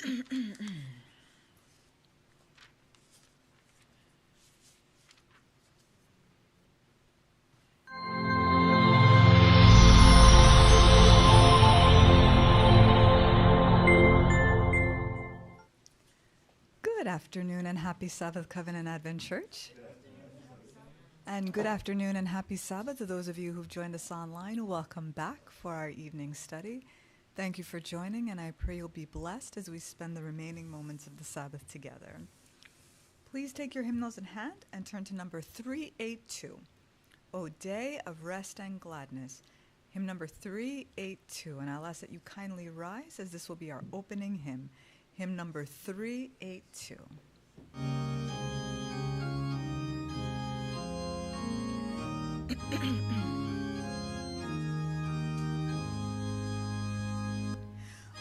Good afternoon and happy Sabbath, Covenant Advent Church. And good afternoon and happy Sabbath to those of you who've joined us online. Welcome back for our evening study. Thank you for joining, and I pray you'll be blessed as we spend the remaining moments of the Sabbath together. Please take your hymnals in hand and turn to number 382, O Day of Rest and Gladness. Hymn number 382, and I'll ask that you kindly rise as this will be our opening hymn. Hymn number 382.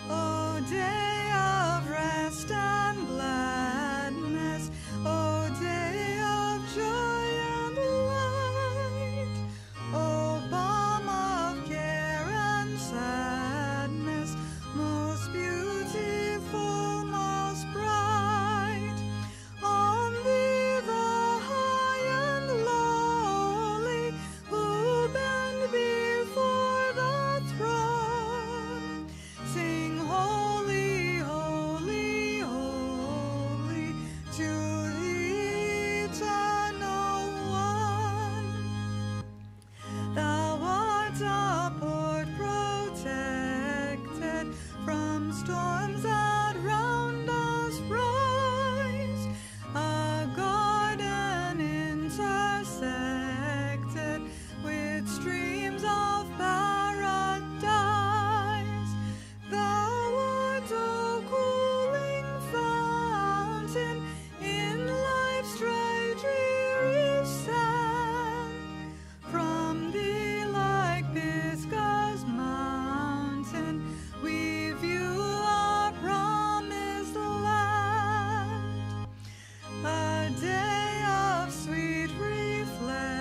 O day of rest and gladness, O day of joy and light, O balm of care and sadness, most beautiful, most bright, on thee the high and lowly who bend before the throne sing holy, holy, holy to the eternal one. Thou art a port protected from storms that round us rise, a garden intersected with streams of paradise. Thou art a cooling fountain in life's dry, dreary sand. From thee, like Pisgah's mountain, we view our promised land. A day of sweet reflection,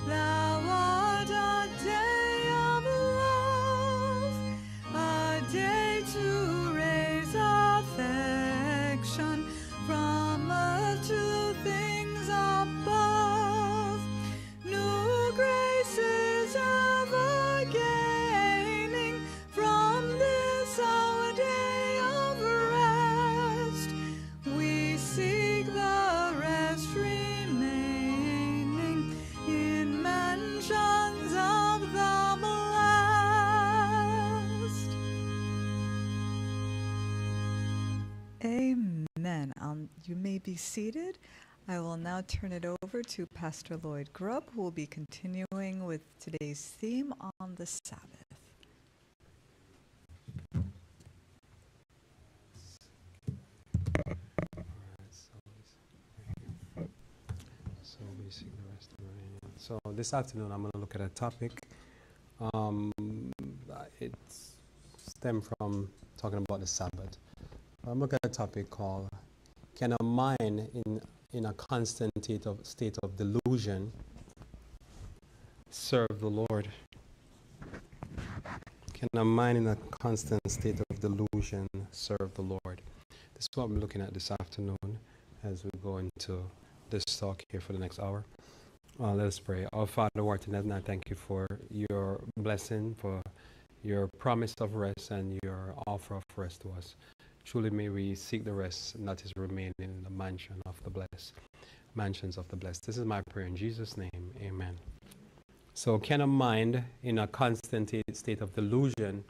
thou art a day of love, a day to raise affection from earth to things above. New graces ever gaining from this our day of rest. We seek the rest remaining in mansions of the blessed. Amen. You may be seated. I will now turn it over to Pastor Lloyd Grubb, who will be continuing with today's theme on the Sabbath. So we see the rest of it. So this afternoon I'm going to look at a topic. It's stemmed from talking about the Sabbath. I'm looking at a topic called, can a mind in a constant state of delusion serve the Lord? Can a mind in a constant state of delusion serve the Lord? This is what I'm looking at this afternoon as we go into this talk here for the next hour. Let us pray. Our Father who art in heaven, I thank you for your blessing, for your promise of rest and your offer of rest to us. Truly may we seek the rest, not is remain in the mansions of the blessed. This is my prayer in Jesus' name. Amen. So can a mind in a constant state of delusion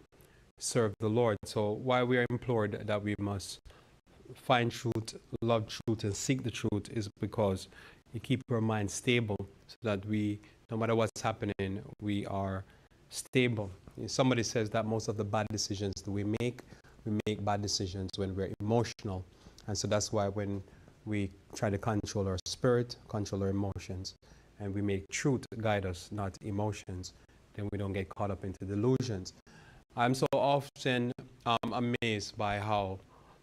serve the Lord? So why we are implored that we must find truth, love truth, and seek the truth is because you keep our mind stable so that we, no matter what's happening, we are stable. Somebody says that most of the bad decisions that we make bad decisions when we're emotional. And so that's why when we try to control our spirit, control our emotions, and we make truth guide us, not emotions, then we don't get caught up into delusions. I'm so often amazed by how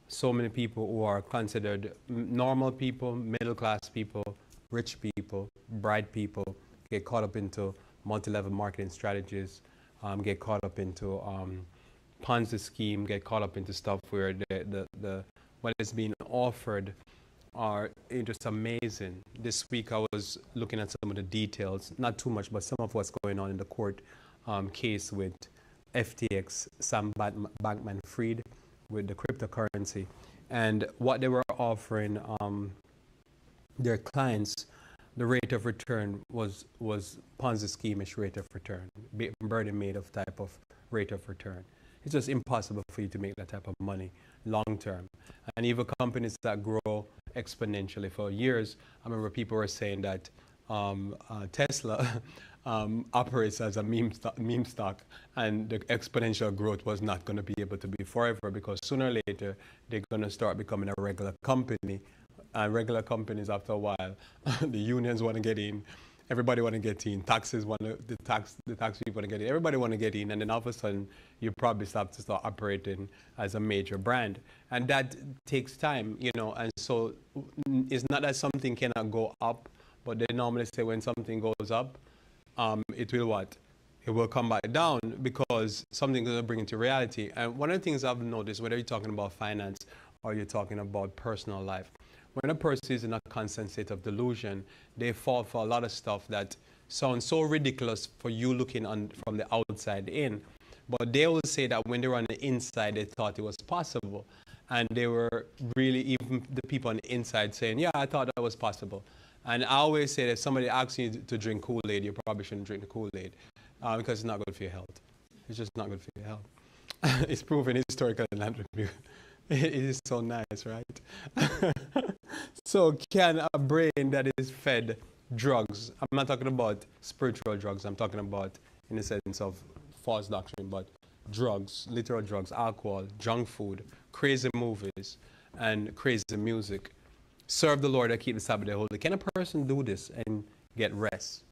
so many people who are considered normal people, middle-class people, rich people, bright people, get caught up into multi-level marketing strategies, get caught up into Ponzi scheme, get caught up into stuff where the what is being offered are just amazing. This week I was looking at some of the details, not too much, but some of what's going on in the court case with FTX, Sam Bankman-Fried, with the cryptocurrency, and what they were offering their clients. The rate of return was Ponzi scheme-ish rate of return, Bernie Madoff type of rate of return. It's just impossible for you to make that type of money long term. And even companies that grow exponentially for years, I remember people were saying that Tesla operates as a meme stock, and the exponential growth was not going to be able to be forever, because sooner or later they're going to start becoming a regular company. And regular companies, after a while, the unions want to get in, everybody want to get in, taxes want to, the tax people want to get in, everybody want to get in, and then all of a sudden you probably have to start operating as a major brand, and that takes time, you know. And so it's not that something cannot go up, but they normally say when something goes up, it will what? It will come back down, because something is going to bring it to reality. And one of the things I've noticed, whether you're talking about finance or you're talking about personal life, when a person is in a constant state of delusion, they fall for a lot of stuff that sounds so ridiculous for you looking on from the outside in. But they will say that when they were on the inside, they thought it was possible. And they were really, even the people on the inside, saying, yeah, I thought that was possible. And I always say that if somebody asks you to drink Kool-Aid, you probably shouldn't drink the Kool-Aid, because it's not good for your health. It's just not good for your health. It's proven historical and anthropological. It is so nice, right? So can a brain that is fed drugs, I'm not talking about spiritual drugs, I'm talking about in the sense of false doctrine, but drugs, literal drugs, alcohol, junk food, crazy movies, and crazy music, serve the Lord and keep the Sabbath day holy? Can a person do this and get rest?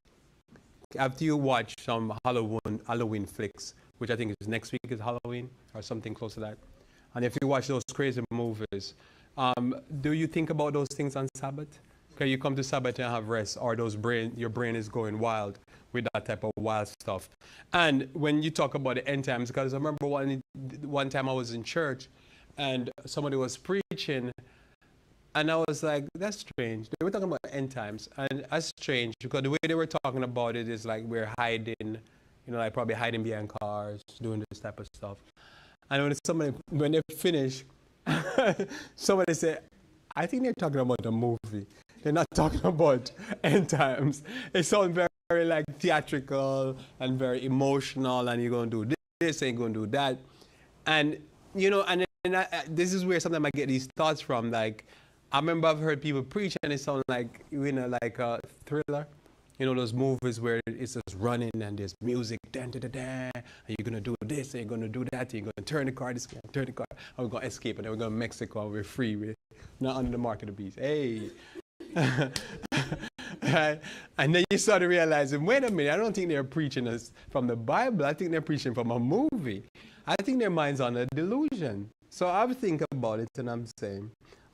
After you watch some Halloween flicks, which I think is next week is Halloween or something close to that, and if you watch those crazy movies, do you think about those things on Sabbath? Can you come to Sabbath and have rest, or your brain is going wild with that type of wild stuff? And when you talk about the end times, because I remember one time I was in church and somebody was preaching, and I was like, that's strange. They were talking about end times, and that's strange because the way they were talking about it is like we're hiding, you know, like probably hiding behind cars, doing this type of stuff. And when they finish, somebody said, I think they're talking about a movie. They're not talking about end times. It sounds very, very like theatrical and very emotional, and you're going to do this and you're going to do that. And, you know, and then this is where sometimes I get these thoughts from. Like, I remember I've heard people preach and it sounds like, you know, like a thriller. You know, those movies where it's just running and there's music, and you're going to do this, and you're going to do that, and you're going to turn the car this way, turn the car, and we're going to escape, and then we're going to Mexico, and we're free, we're not under the mark of the beast. Hey. Right? And then you start realizing, wait a minute, I don't think they're preaching us from the Bible, I think they're preaching from a movie. I think their mind's on a delusion. So I think about it, and I'm saying,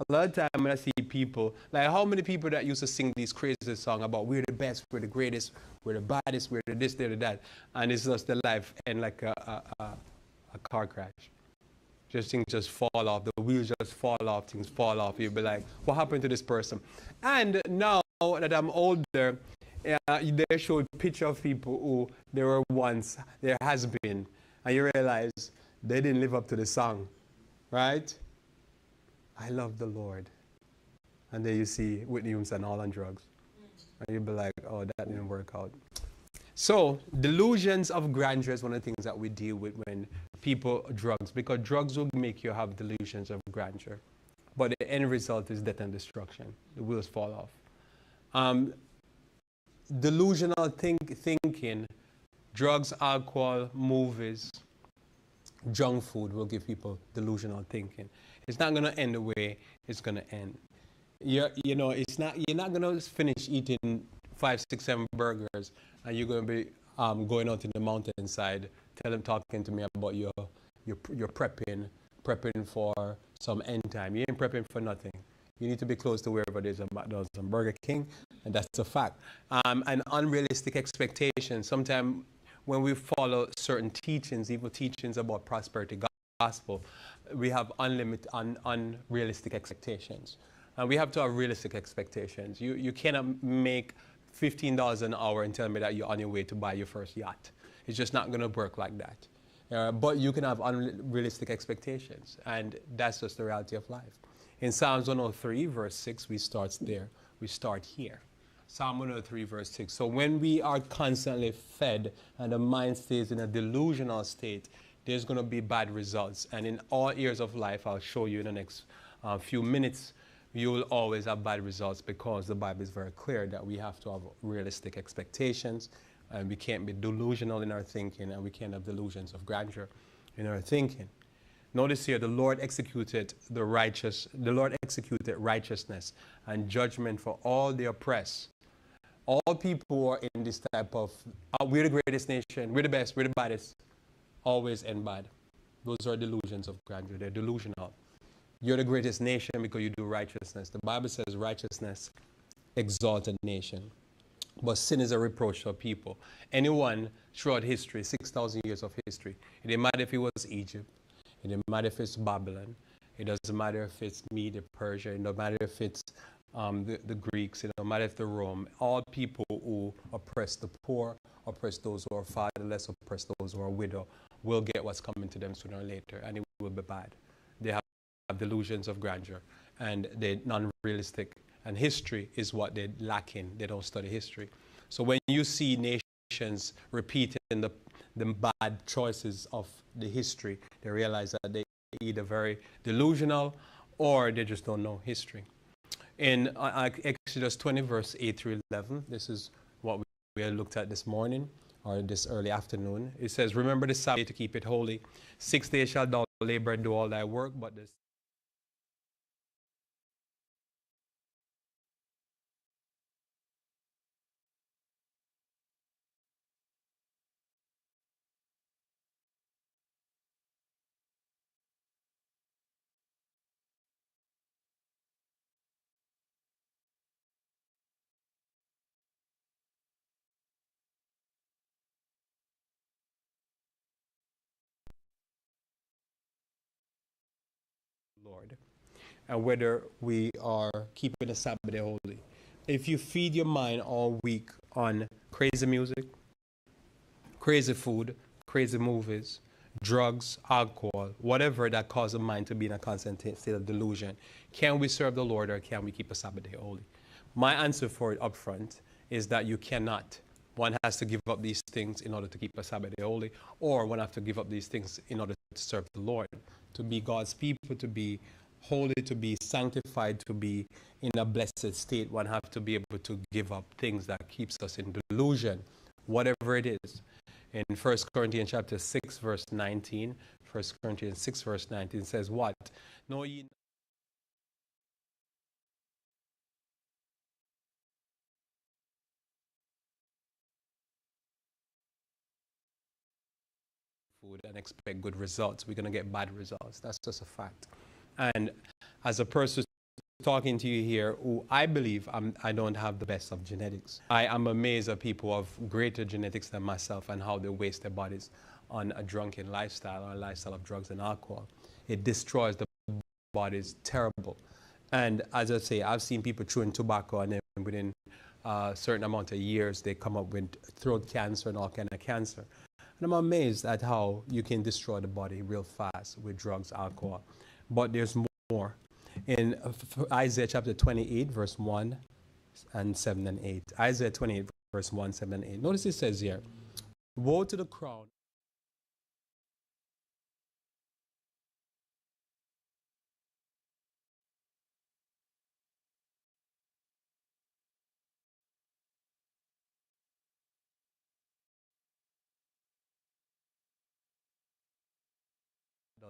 a lot of time when I see people, like how many people that used to sing these crazy songs about we're the best, we're the greatest, we're the baddest, we're the this, they're the that, and it's just the life and like a car crash. Just things just fall off, the wheels just fall off, things fall off. You'll be like, what happened to this person? And now that I'm older, they showed picture of people who they were once, there has been, and you realize they didn't live up to the song, right? I love the Lord. And then you see Whitney Houston all on drugs. And you'll be like, oh, that didn't work out. So, delusions of grandeur is one of the things that we deal with when people drugs, because drugs will make you have delusions of grandeur. But the end result is death and destruction. The wheels fall off. Delusional thinking, drugs, alcohol, movies, junk food will give people delusional thinking. It's not going to end the way it's going to end. You're not going to finish eating 5, 6, 7 burgers, and you're going to be going out in the mountainside, talking to me about your prepping for some end time. You ain't prepping for nothing. You need to be close to wherever there's a McDonald's and Burger King, and that's a fact. And unrealistic expectations. Sometimes when we follow certain teachings, evil teachings about prosperity gospel, we have unrealistic expectations. And we have to have realistic expectations. You cannot make $15 an hour and tell me that you're on your way to buy your first yacht. It's just not going to work like that. But you can have unrealistic expectations, and that's just the reality of life. In Psalms 103, verse 6, we start there. We start here. Psalm 103, verse 6. So when we are constantly fed and the mind stays in a delusional state, there's going to be bad results. And in all areas of life, I'll show you in the next few minutes, you will always have bad results, because the Bible is very clear that we have to have realistic expectations, and we can't be delusional in our thinking, and we can't have delusions of grandeur in our thinking. Notice here, the Lord executed righteousness and judgment for all the oppressed. All people who are in this type of, we're the greatest nation, we're the best, we're the baddest, always end bad. Those are delusions of grandeur. They're delusional. You're the greatest nation because you do righteousness. The Bible says righteousness exalts a nation, but sin is a reproach to a people. Anyone throughout history, 6,000 years of history, it didn't matter if it was Egypt, it didn't matter if it's Babylon, it doesn't matter if it's Media, Persia, it doesn't matter if it's the Greeks, it doesn't matter if the Rome. All people who oppress the poor, oppress those who are fatherless, oppress those who are widow, will get what's coming to them sooner or later, and it will be bad. They have delusions of grandeur, and they're non-realistic, and history is what they're lacking. They don't study history. So when you see nations repeating the bad choices of the history, they realize that they're either very delusional or they just don't know history. In Exodus 20, verse 8 through 11, this is what we looked at this morning, or this early afternoon. It says, remember the Sabbath to keep it holy. 6 days shalt thou labor and do all thy work, but this Lord, and whether we are keeping the Sabbath day holy. If you feed your mind all week on crazy music, crazy food, crazy movies, drugs, alcohol, whatever that causes the mind to be in a constant state of delusion, can we serve the Lord, or can we keep a Sabbath day holy? My answer for it up front is that you cannot. One has to give up these things in order to keep a Sabbath day holy, or one has to give up these things in order to serve the Lord, to be God's people, to be holy, to be sanctified, to be in a blessed state. One has to be able to give up things that keeps us in delusion, whatever it is. In 1 Corinthians chapter 6, verse 19, 1 Corinthians 6, verse 19 says what? Know ye food and expect good results. We're going to get bad results. That's just a fact. And as a person talking to you here, who I believe I don't have the best of genetics. I am amazed at people who have greater genetics than myself and how they waste their bodies on a drunken lifestyle or a lifestyle of drugs and alcohol. It destroys the body. It's terrible. And as I say, I've seen people chewing tobacco, and then within a certain amount of years, they come up with throat cancer and all kind of cancer. And I'm amazed at how you can destroy the body real fast with drugs, alcohol. But there's more. In Isaiah chapter 28, verse 1 and 7 and 8. Isaiah 28, verse 1, 7 and 8. Notice it says here, woe to the crown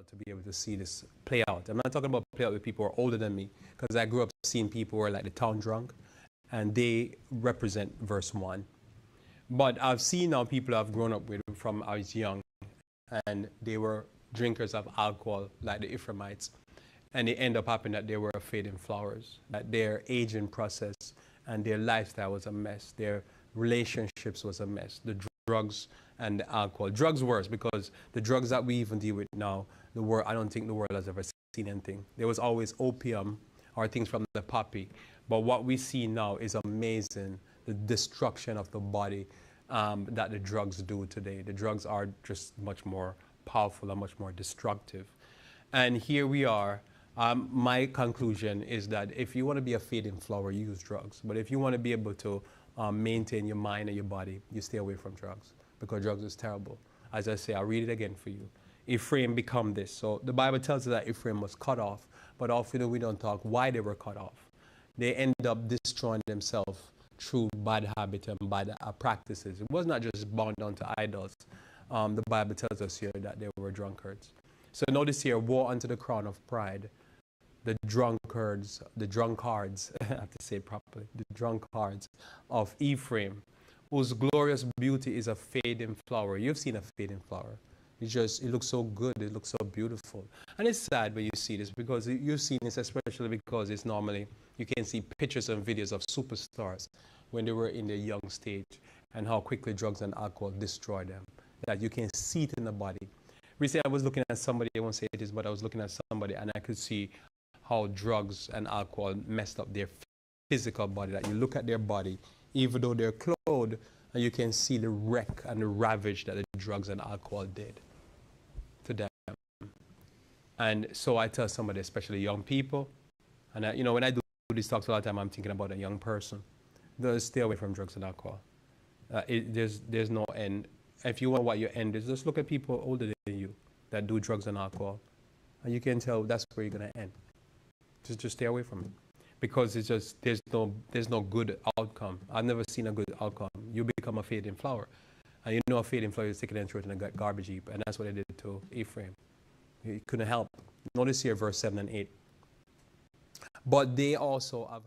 to be able to see this play out. I'm not talking about play out with people who are older than me, because I grew up seeing people who are like the town drunk, and they represent verse 1. But I've seen now people I've grown up with from I was young, and they were drinkers of alcohol, like the Ephraimites, and they end up happening that they were fading flowers, that their aging process and their lifestyle was a mess, their relationships was a mess, the drugs and the alcohol. Drugs worse, because the drugs that we even deal with now, I don't think the world has ever seen anything. There was always opium or things from the poppy. But what we see now is amazing, the destruction of the body that the drugs do today. The drugs are just much more powerful and much more destructive. And here we are. My conclusion is that if you want to be a fading flower, you use drugs. But if you want to be able to maintain your mind and your body, you stay away from drugs, because drugs is terrible. As I say, I'll read it again for you. Ephraim become this. So the Bible tells us that Ephraim was cut off, but often we don't talk why they were cut off. They end up destroying themselves through bad habit and bad practices. It was not just bound down to idols. The Bible tells us here that they were drunkards. So notice here, woe unto the crown of pride, the drunkards, I have to say it properly, the drunkards of Ephraim, whose glorious beauty is a fading flower. You've seen a fading flower. It looks so good, it looks so beautiful. And it's sad when you see this, because you've seen this especially because it's normally, you can see pictures and videos of superstars when they were in their young stage and how quickly drugs and alcohol destroy them. That you can see it in the body. Recently I was looking at somebody, I won't say it is, but I was looking at somebody and I could see how drugs and alcohol messed up their physical body. That you look at their body, even though they're clothed, and you can see the wreck and the ravage that the drugs and alcohol did to them. And so I tell somebody, especially young people, and when I do these talks a lot of time, I'm thinking about a young person. Just stay away from drugs and alcohol. There's no end. If you want what your end is, just look at people older than you that do drugs and alcohol, and you can tell that's where you're going to end. Just stay away from it, because it's just there's no good outcome. I've never seen a good outcome. You become a fading flower, and you know a fading flower is taken and thrown in a garbage heap, and that's what they did to Ephraim. He couldn't help. Notice here verse 7 and 8. But they also have.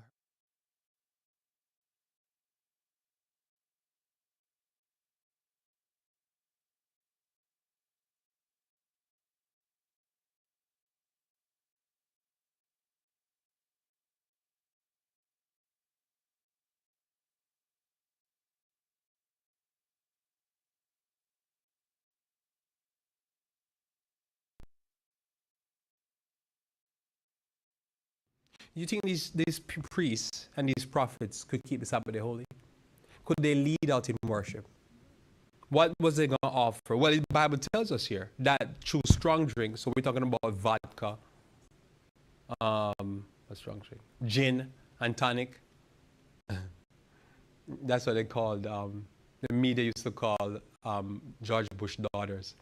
You think these priests and these prophets could keep the Sabbath day holy? Could they lead out in worship? What was they going to offer? Well, the Bible tells us here that through strong drink, so we're talking about vodka, a strong drink, gin and tonic. That's what they called, the media used to call George Bush daughters.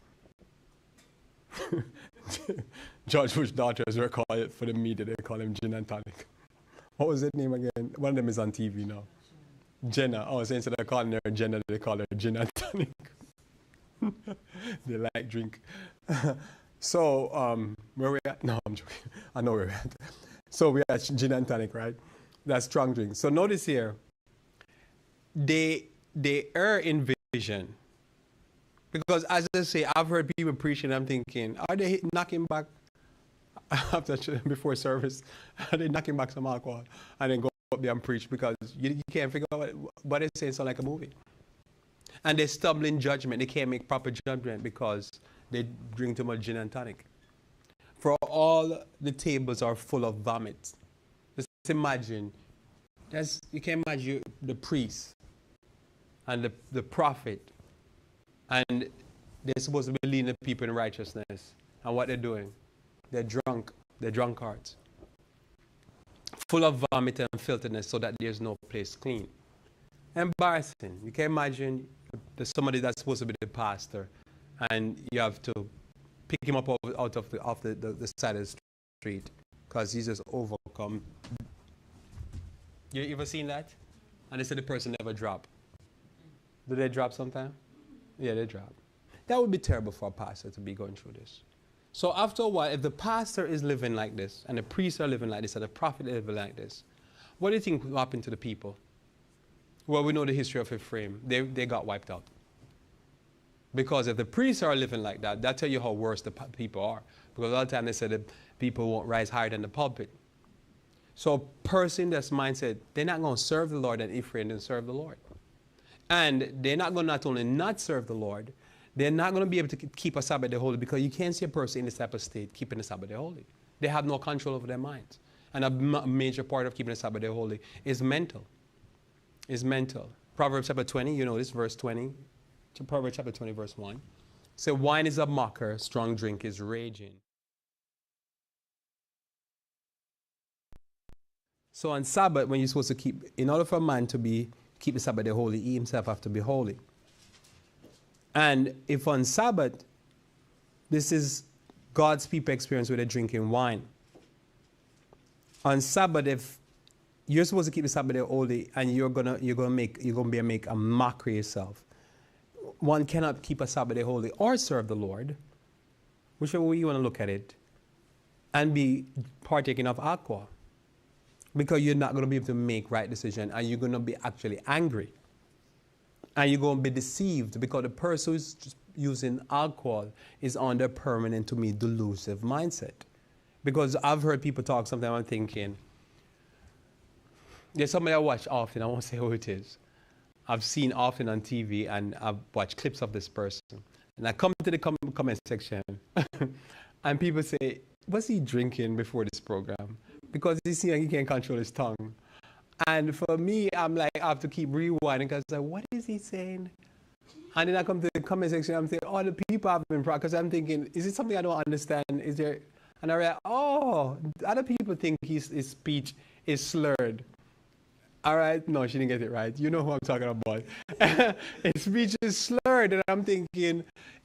George Bush daughters were called it for the media. They call him gin and tonic. What was that name again? One of them is on TV now. Jenna. Oh, so instead of calling her Jenna, they call her gin and tonic. They like drink. So where we at? No, I'm joking. I know where we're at. So we're at gin and tonic, right? That's strong drink. So notice here, they err in vision. Because as I say, I've heard people preaching, I'm thinking, are they knocking back before service? Are they knocking back some alcohol and then go up there and preach? Because you can't figure out what they're saying. It's like a movie. And they stumble in judgment. They can't make proper judgment because they drink too much gin and tonic. For all the tables are full of vomit. Just imagine, you can imagine the priest and the prophet. And they're supposed to be leading the people in righteousness. And what they're doing, they're drunk. They're drunkards. Full of vomit and filthiness so that there's no place clean. Embarrassing. You can imagine there's somebody that's supposed to be the pastor, and you have to pick him up out of the side of the street because he's just overcome. You ever seen that? And they said the person never drop. Do they drop sometime? Yeah, they drop. That would be terrible for a pastor to be going through this. So after a while, if the pastor is living like this, and the priests are living like this, and the prophet is living like this, what do you think will happen to the people? Well, we know the history of Ephraim. They got wiped out. Because if the priests are living like that, that tell you how worse the people are. Because a lot of times they say that people won't rise higher than the pulpit. So a person that's mindset, they're not going to serve the Lord, and Ephraim didn't serve the Lord. And they're not going to not only not serve the Lord, they're not going to be able to keep a Sabbath day holy, because you can't see a person in this type of state keeping the Sabbath day holy. They have no control over their minds. And a major part of keeping the Sabbath day holy is mental. Is mental. Proverbs chapter 20, you know this, verse 20. Proverbs chapter 20, verse 1. So wine is a mocker, strong drink is raging. So on Sabbath, when you're supposed to keep, in order for a man to keep the Sabbath day holy, he himself have to be holy. And if on Sabbath, this is God's people experience with a drinking wine. On Sabbath, if you're supposed to keep the Sabbath day holy and you're gonna make a mockery of yourself, one cannot keep a Sabbath day holy or serve the Lord, whichever way you want to look at it, and be partaking of alcohol. Because you're not going to be able to make right decision, and you're going to be actually angry. And you're going to be deceived, because the person who's just using alcohol is under permanent, to me, delusive mindset. Because I've heard people talk, sometimes I'm thinking, there's somebody I watch often, I won't say who it is. I've seen often on TV, and I've watched clips of this person. And I come to the comment section, and people say, what's he drinking before this program? Because he seems like he can't control his tongue. And for me, I'm like, I have to keep rewinding, because I'm like, what is he saying? And then I come to the comment section, I'm thinking, oh, the people have been proud, because I'm thinking, is it something I don't understand? Is there? And I realize, oh, other people think his speech is slurred. All right, no, she didn't get it right. You know who I'm talking about. His speech is slurred, and I'm thinking,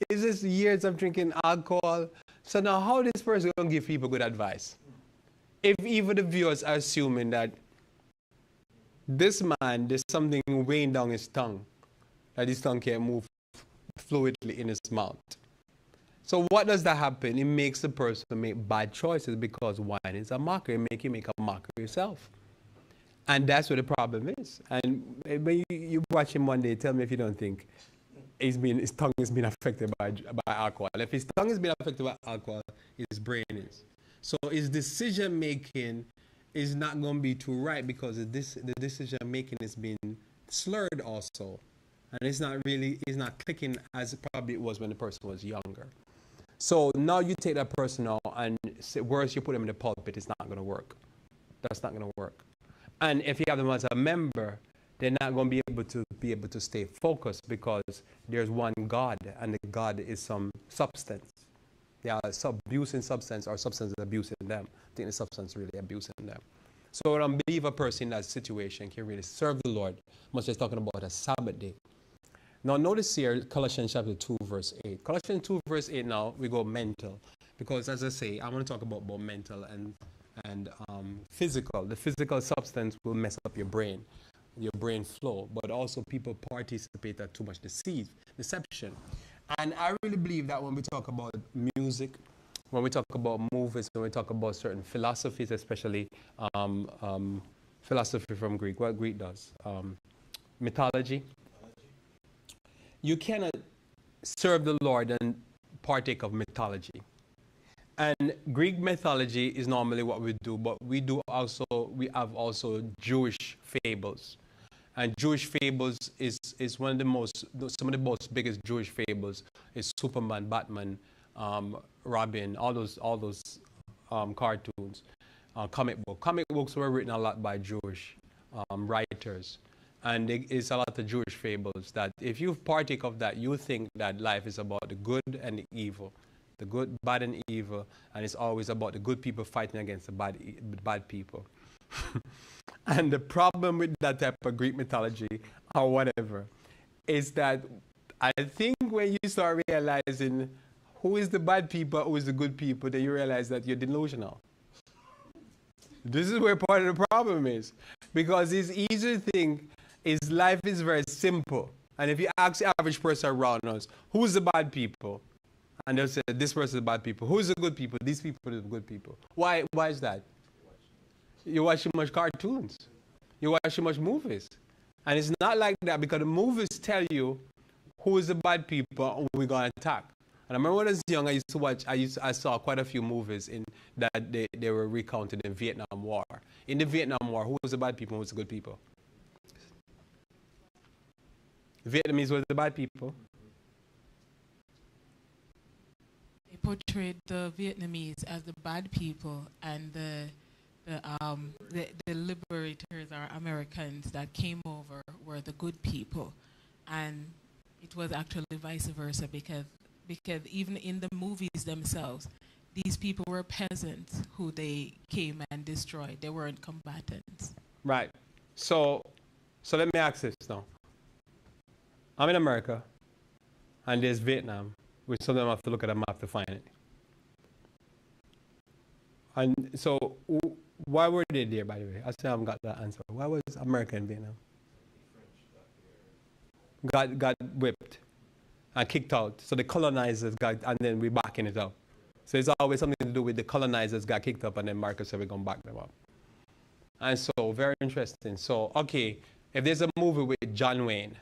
is this years of drinking alcohol? So now how this person going to give people good advice? If even the viewers are assuming that this man, there's something weighing down his tongue, that his tongue can't move fluidly in his mouth. So what does that happen? It makes the person make bad choices, because wine is a mockery. It makes you make a mockery of yourself. And that's what the problem is. And when you watch him one day, tell me if you don't think his tongue has been affected by alcohol. If his tongue has been affected by alcohol, his brain is. So his decision making is not going to be too right, because the decision making is being slurred also. And it's not clicking as probably it was when the person was younger. So now you take that person out, and worse, you put them in the pulpit, it's not going to work. That's not going to work. And if you have them as a member, they're not going to be able to stay focused, because there's one God, and the God is some substance. They are abusing substance, or substance is abusing them. I think the substance is really abusing them. So an unbeliever person in that situation can really serve the Lord, much as talking about a Sabbath day. Now notice here, Colossians chapter 2, verse 8. Colossians 2, verse 8 now, we go mental. Because as I say, I want to talk about both mental and physical. The physical substance will mess up your brain flow, but also people participate at too much deception. And I really believe that when we talk about music, when we talk about movies, when we talk about certain philosophies, especially philosophy from Greek, what Greek does, mythology, you cannot serve the Lord and partake of mythology. And Greek mythology is normally what we do, but we have also Jewish fables. And Jewish fables is some of the most biggest Jewish fables is Superman, Batman, Robin, all those cartoons, comic books. Comic books were written a lot by Jewish writers. And it's a lot of Jewish fables that if you partake of that, you think that life is about the good and the evil. The good, bad, and evil, and it's always about the good people fighting against the bad people. And the problem with that type of Greek mythology, or whatever, is that I think when you start realizing who is the bad people, who is the good people, then you realize that you're delusional. This is where part of the problem is. Because it's easy to think life is very simple. And if you ask the average person around us, who's the bad people? And they'll say, this person is the bad people. Who's the good people? These people are the good people. Why is that? You watch too much cartoons. You watch too much movies. And it's not like that, because the movies tell you who is the bad people and who we're going to attack. And I remember when I was young, I saw quite a few movies that they were recounted in Vietnam War. In the Vietnam War, who was the bad people and who was the good people? The Vietnamese were the bad people. portrayed the Vietnamese as the bad people, and the liberators or Americans that came over were the good people, and it was actually vice versa, because even in the movies themselves, these people were peasants who they came and destroyed. They weren't combatants. Right. So let me ask this now. I'm in America, and there's Vietnam, which some of them have to look at a map to find it. And so, why were they there, by the way? I still haven't got that answer. Why was America in Vietnam? Got whipped and kicked out. So the colonizers got, and then we're backing it up. So it's always something to do with the colonizers got kicked up, and then Marcus said we're going to back them up. And so, very interesting. So, okay, if there's a movie with John Wayne,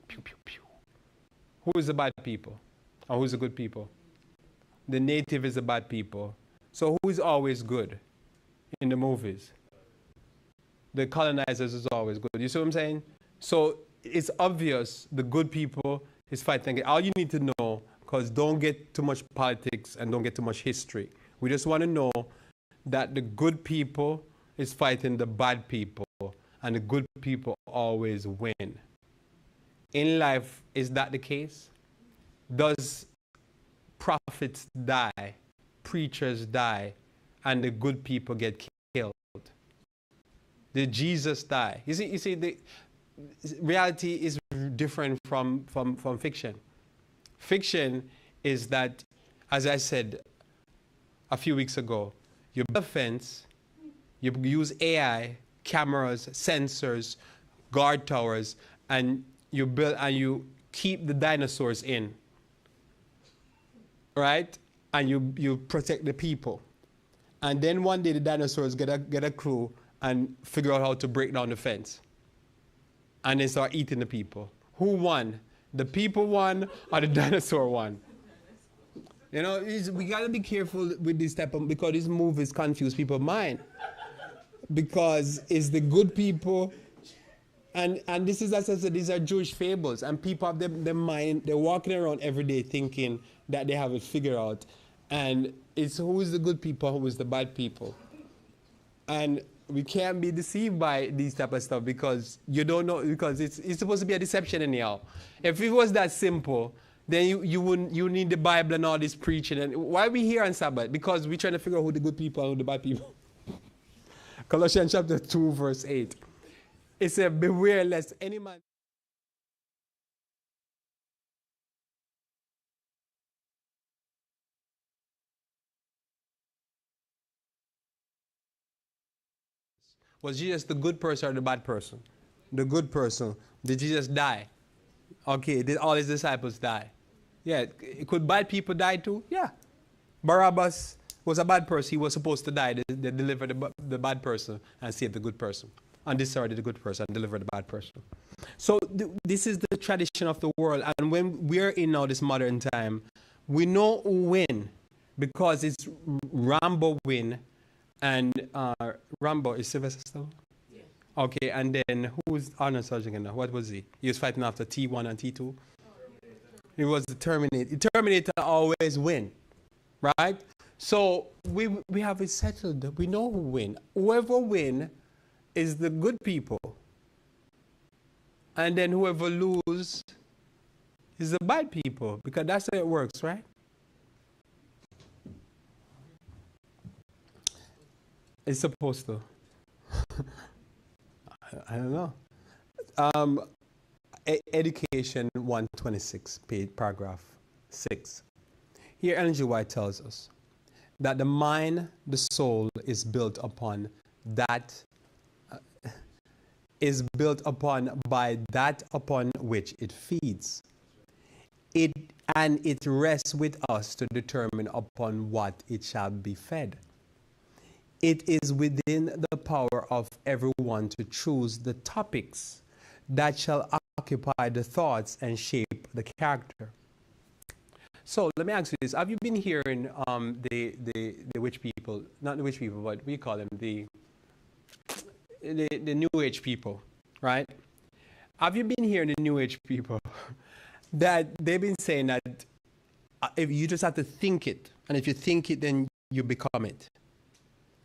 pew, pew, pew, who is the bad people? Or who's the good people? The native is the bad people. So who is always good in the movies? The colonizers is always good. You see what I'm saying? So it's obvious the good people is fighting. All you need to know, because don't get too much politics and don't get too much history. We just want to know that the good people is fighting the bad people, and the good people always win. In life, is that the case? Does prophets die, preachers die, and the good people get killed? Did Jesus die? You see, the reality is different from fiction. Fiction is that, as I said a few weeks ago, you build a fence, you use AI, cameras, sensors, guard towers, and you build and you keep the dinosaurs in, right? And you protect the people. And then one day the dinosaurs get a crew and figure out how to break down the fence. And they start eating the people. Who won? The people won or the dinosaur won? You know, we got to be careful with this type of, because these movies confuse people's mind. Because it's the good people, and this is, as I said, these are Jewish fables, and people have their mind, they're walking around every day thinking that they have it figured out. And it's who is the good people, who is the bad people. And we can't be deceived by these type of stuff, because you don't know, because it's supposed to be a deception anyhow. If it was that simple, then you need the Bible and all this preaching. And why are we here on Sabbath? Because we're trying to figure out who the good people and who the bad people. Colossians chapter 2, verse 8. It said, beware lest any man was Jesus the good person or the bad person? The good person. Did Jesus die? Okay, did all his disciples die? Yeah. Could bad people die too? Yeah. Barabbas was a bad person. He was supposed to die. They delivered the bad person and saved the good person. And discarded the good person and delivered the bad person. So this is the tradition of the world. And when we're in now this modern time, we know who win, because it's Rambo win. And Rambo is Sylvester Stallone? Yeah. Okay, and then who's Arnold Schwarzenegger? What was he? He was fighting after T1 and T2? He was the Terminator. The Terminator always win, right? So we have it settled. We know who win. Whoever win is the good people. And then whoever lose is the bad people, because that's how it works, right? It's supposed to. I don't know. Education 126, paragraph 6. Here Ellen G. White tells us that the mind, the soul, is built upon that, is built upon by that upon which it feeds. And it rests with us to determine upon what it shall be fed. It is within the power of everyone to choose the topics that shall occupy the thoughts and shape the character. So let me ask you this. Have you been hearing the witch people, not the witch people, but we call them the New Age people, right? Have you been hearing the New Age people that they've been saying that if you just have to think it. And if you think it, then you become it.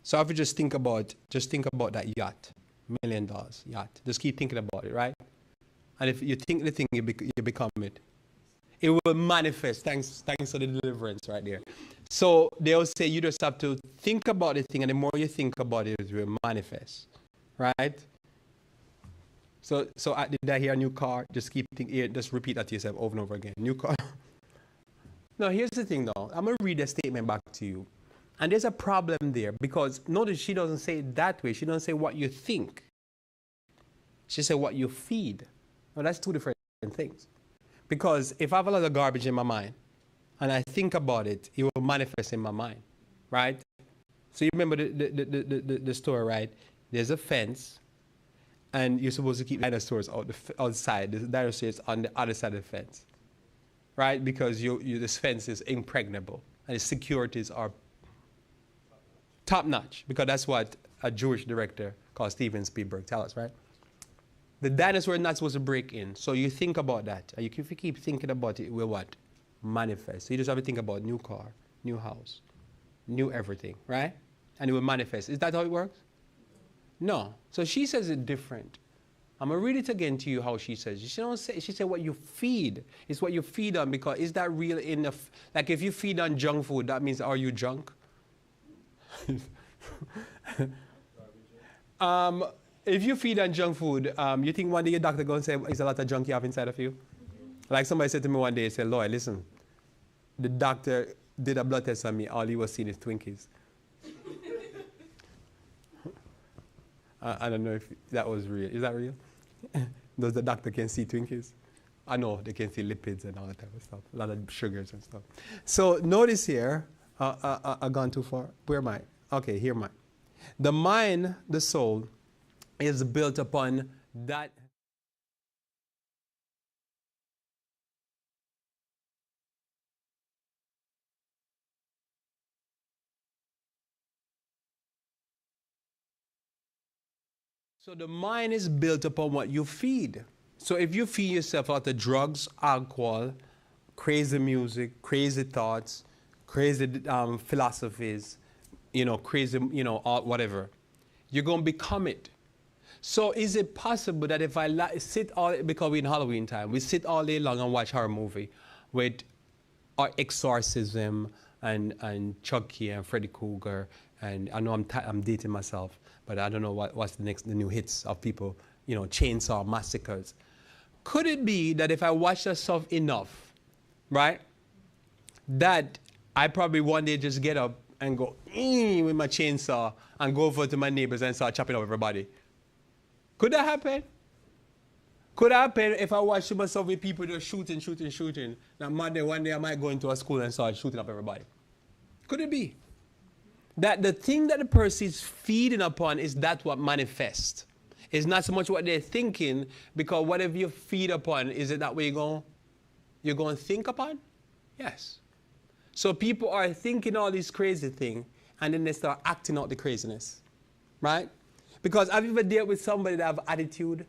So if you just think about that yacht, $1 million yacht. Just keep thinking about it, right? And if you think the thing, you become it. It will manifest. Thanks for the deliverance right there. So they'll say you just have to think about the thing, and the more you think about it, it will manifest, right? So did I hear a new car? Just keep thinking. Just repeat that to yourself over and over again. New car. No, here's the thing, though. I'm gonna read the statement back to you, and there's a problem there because notice she doesn't say it that way. She doesn't say what you think. She said what you feed. Now that's two different things. Because if I have a lot of garbage in my mind and I think about it, it will manifest in my mind, right? So you remember the story, right? There's a fence, and you're supposed to keep dinosaurs outside. The dinosaurs on the other side of the fence, right? Because this fence is impregnable, and the securities are top-notch, because that's what a Jewish director called Steven Spielberg tells us, right? The dinosaur is not supposed to break in. So you think about that. And if you keep thinking about it, it will what? Manifest. So you just have to think about new car, new house, new everything, right? And it will manifest. Is that how it works? No. So she says it different. I'm going to read it again to you how she says. She said what you feed. It's what you feed on, because is that real enough? Like if you feed on junk food, that means are you junk? If you feed on junk food, you think one day your doctor going to say, it's a lot of junk you have inside of you? Like somebody said to me one day, he said, Lloyd, listen, the doctor did a blood test on me, all he was seeing is Twinkies. I don't know if that was real. Is that real? Does the doctor can see Twinkies? I know, they can see lipids and all that type of stuff, a lot of sugars and stuff. So notice here, I've gone too far. Where am I? Okay, here am I. The mind, the soul, is built upon that. So the mind is built upon what you feed. So if you feed yourself a lot of drugs, alcohol, crazy music, crazy thoughts, crazy philosophies, crazy, whatever, you're going to become it. So is it possible that if I sit because we're in Halloween time, we sit all day long and watch horror movie with our exorcism and Chucky and Freddy Krueger, and I know I'm dating myself, but I don't know what's the new hits of people, chainsaw massacres. Could it be that if I watch that stuff enough, right, that I probably one day just get up and go with my chainsaw and go over to my neighbors and start chopping up everybody? Could that happen? Could that happen if I watch myself with people just shooting? That Monday, one day I might go into a school and start shooting up everybody. Could it be? That the thing that the person is feeding upon is that what manifests. It's not so much what they're thinking, because whatever you feed upon, is it that way you're going to think upon? Yes. So people are thinking all these crazy things, and then they start acting out the craziness, right? Because have you ever dealt with somebody that have attitude?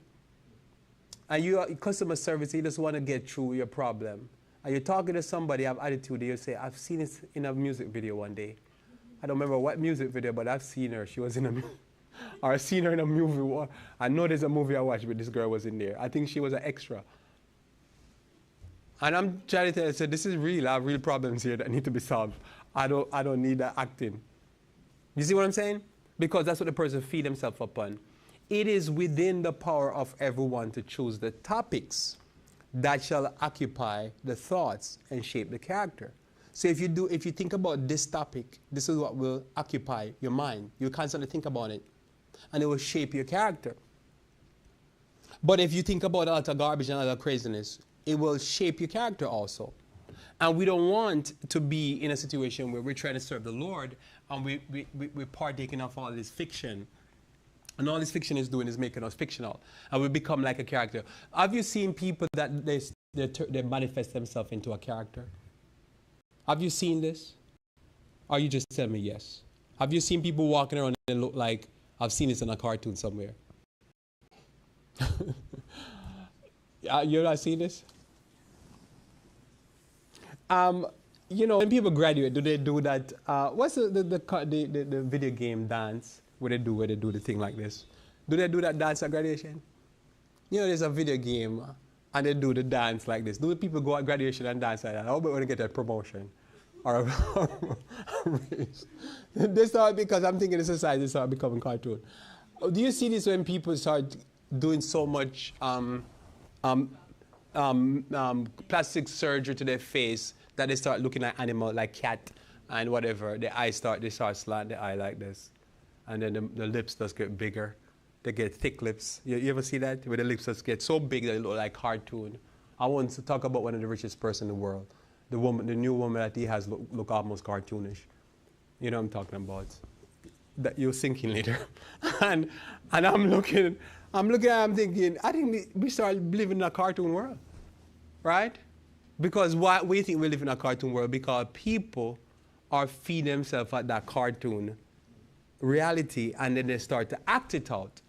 And you are customer service, you just want to get through your problem. And you're talking to somebody have attitude, and you say, I've seen this in a music video one day. I don't remember what music video, but I've seen her. She was in a or I've seen her in a movie. I know there's a movie I watched, but this girl was in there. I think she was an extra. And I'm trying to tell you, so this is real. I have real problems here that need to be solved. I don't need that acting. You see what I'm saying? Because that's what the person feed himself upon. It is within the power of everyone to choose the topics that shall occupy the thoughts and shape the character. So if you think about this topic, this is what will occupy your mind. You constantly think about it, and it will shape your character. But if you think about a lot of garbage and a lot of craziness, it will shape your character also. And we don't want to be in a situation where we're trying to serve the Lord and we're partaking of all this fiction. And all this fiction is doing is making us fictional. And we become like a character. Have you seen people that they manifest themselves into a character? Have you seen this? Or you just tell me yes? Have you seen people walking around and look like, I've seen this in a cartoon somewhere? You not seen this? you know, when people graduate, do they do that? What's the video game dance where they do the thing like this? Do they do that dance at graduation? You know, there's a video game and they do the dance like this. Do the people go at graduation and dance like that? I hope when they get a promotion or a raise. They start, because I'm thinking the society start becoming cartoon. Do you see this when people start doing so much plastic surgery to their face that they start looking like animal, like cat and whatever? They start slant the eye like this, and then the lips just get bigger. They get thick lips. You ever see that? Where the lips just get so big that they look like cartoon. I want to talk about one of the richest person in the world. The new woman that he has look almost cartoonish. You know what I'm talking about. That you'll sink in later. and I'm looking at it, I'm thinking, I think we start living in a cartoon world. Right? Because why we think we live in a cartoon world? Because people are feeding themselves at that cartoon reality, and then they start to act it out.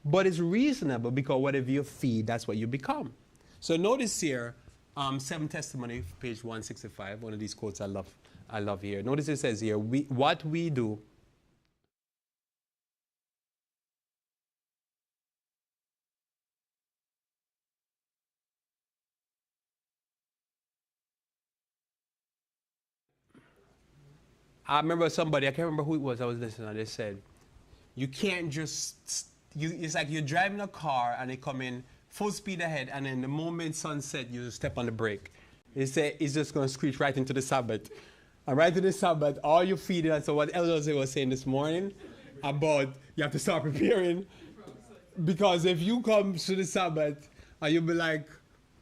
But it's reasonable, because whatever you feed, that's what you become. So notice here, 7 Testimony, page 165, one of these quotes I love here. Notice it says here, what we do I remember somebody, I can't remember who it was I was listening to, they said, you can't just, it's like you're driving a car and they come in full speed ahead, and then the moment sunset, you just step on the brake. They say it's just going to screech right into the Sabbath. And right into the Sabbath, all you feed it. And so what Elder was saying this morning about you have to start preparing. Because if you come to the Sabbath and you'll be like,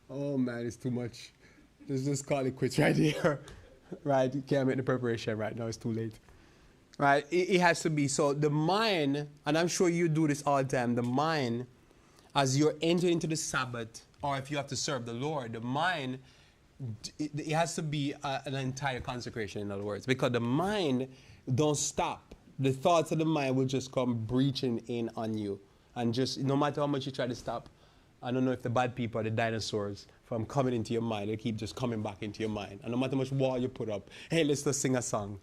oh man, it's too much. Let's just call it quits right here. Right? You can't make the preparation right now, it's too late. Right? It has to be. So the mind, and I'm sure you do this all the time, the mind, as you're entering into the Sabbath, or if you have to serve the Lord, the mind, it has to be an entire consecration, in other words, because the mind don't stop. The thoughts of the mind will just come breaching in on you. And just, no matter how much you try to stop, I don't know if the bad people are the dinosaurs from coming into your mind. They keep just coming back into your mind. And no matter how much wall you put up, hey, let's just sing a song.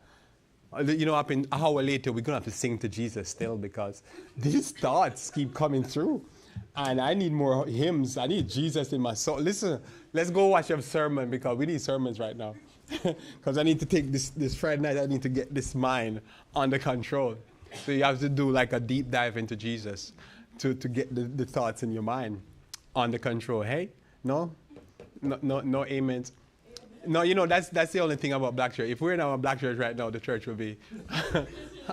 You know, up in an hour later, we're going to have to sing to Jesus still, because these thoughts keep coming through. And I need more hymns. I need Jesus in my soul. Listen, let's go watch a sermon, because we need sermons right now. Because I need to take this Friday night, I need to get this mind under control. So you have to do like a deep dive into Jesus to get the thoughts in your mind under control. Hey? No amens. No, you know, that's the only thing about Black Church. If we're in our Black Church right now, the church will be...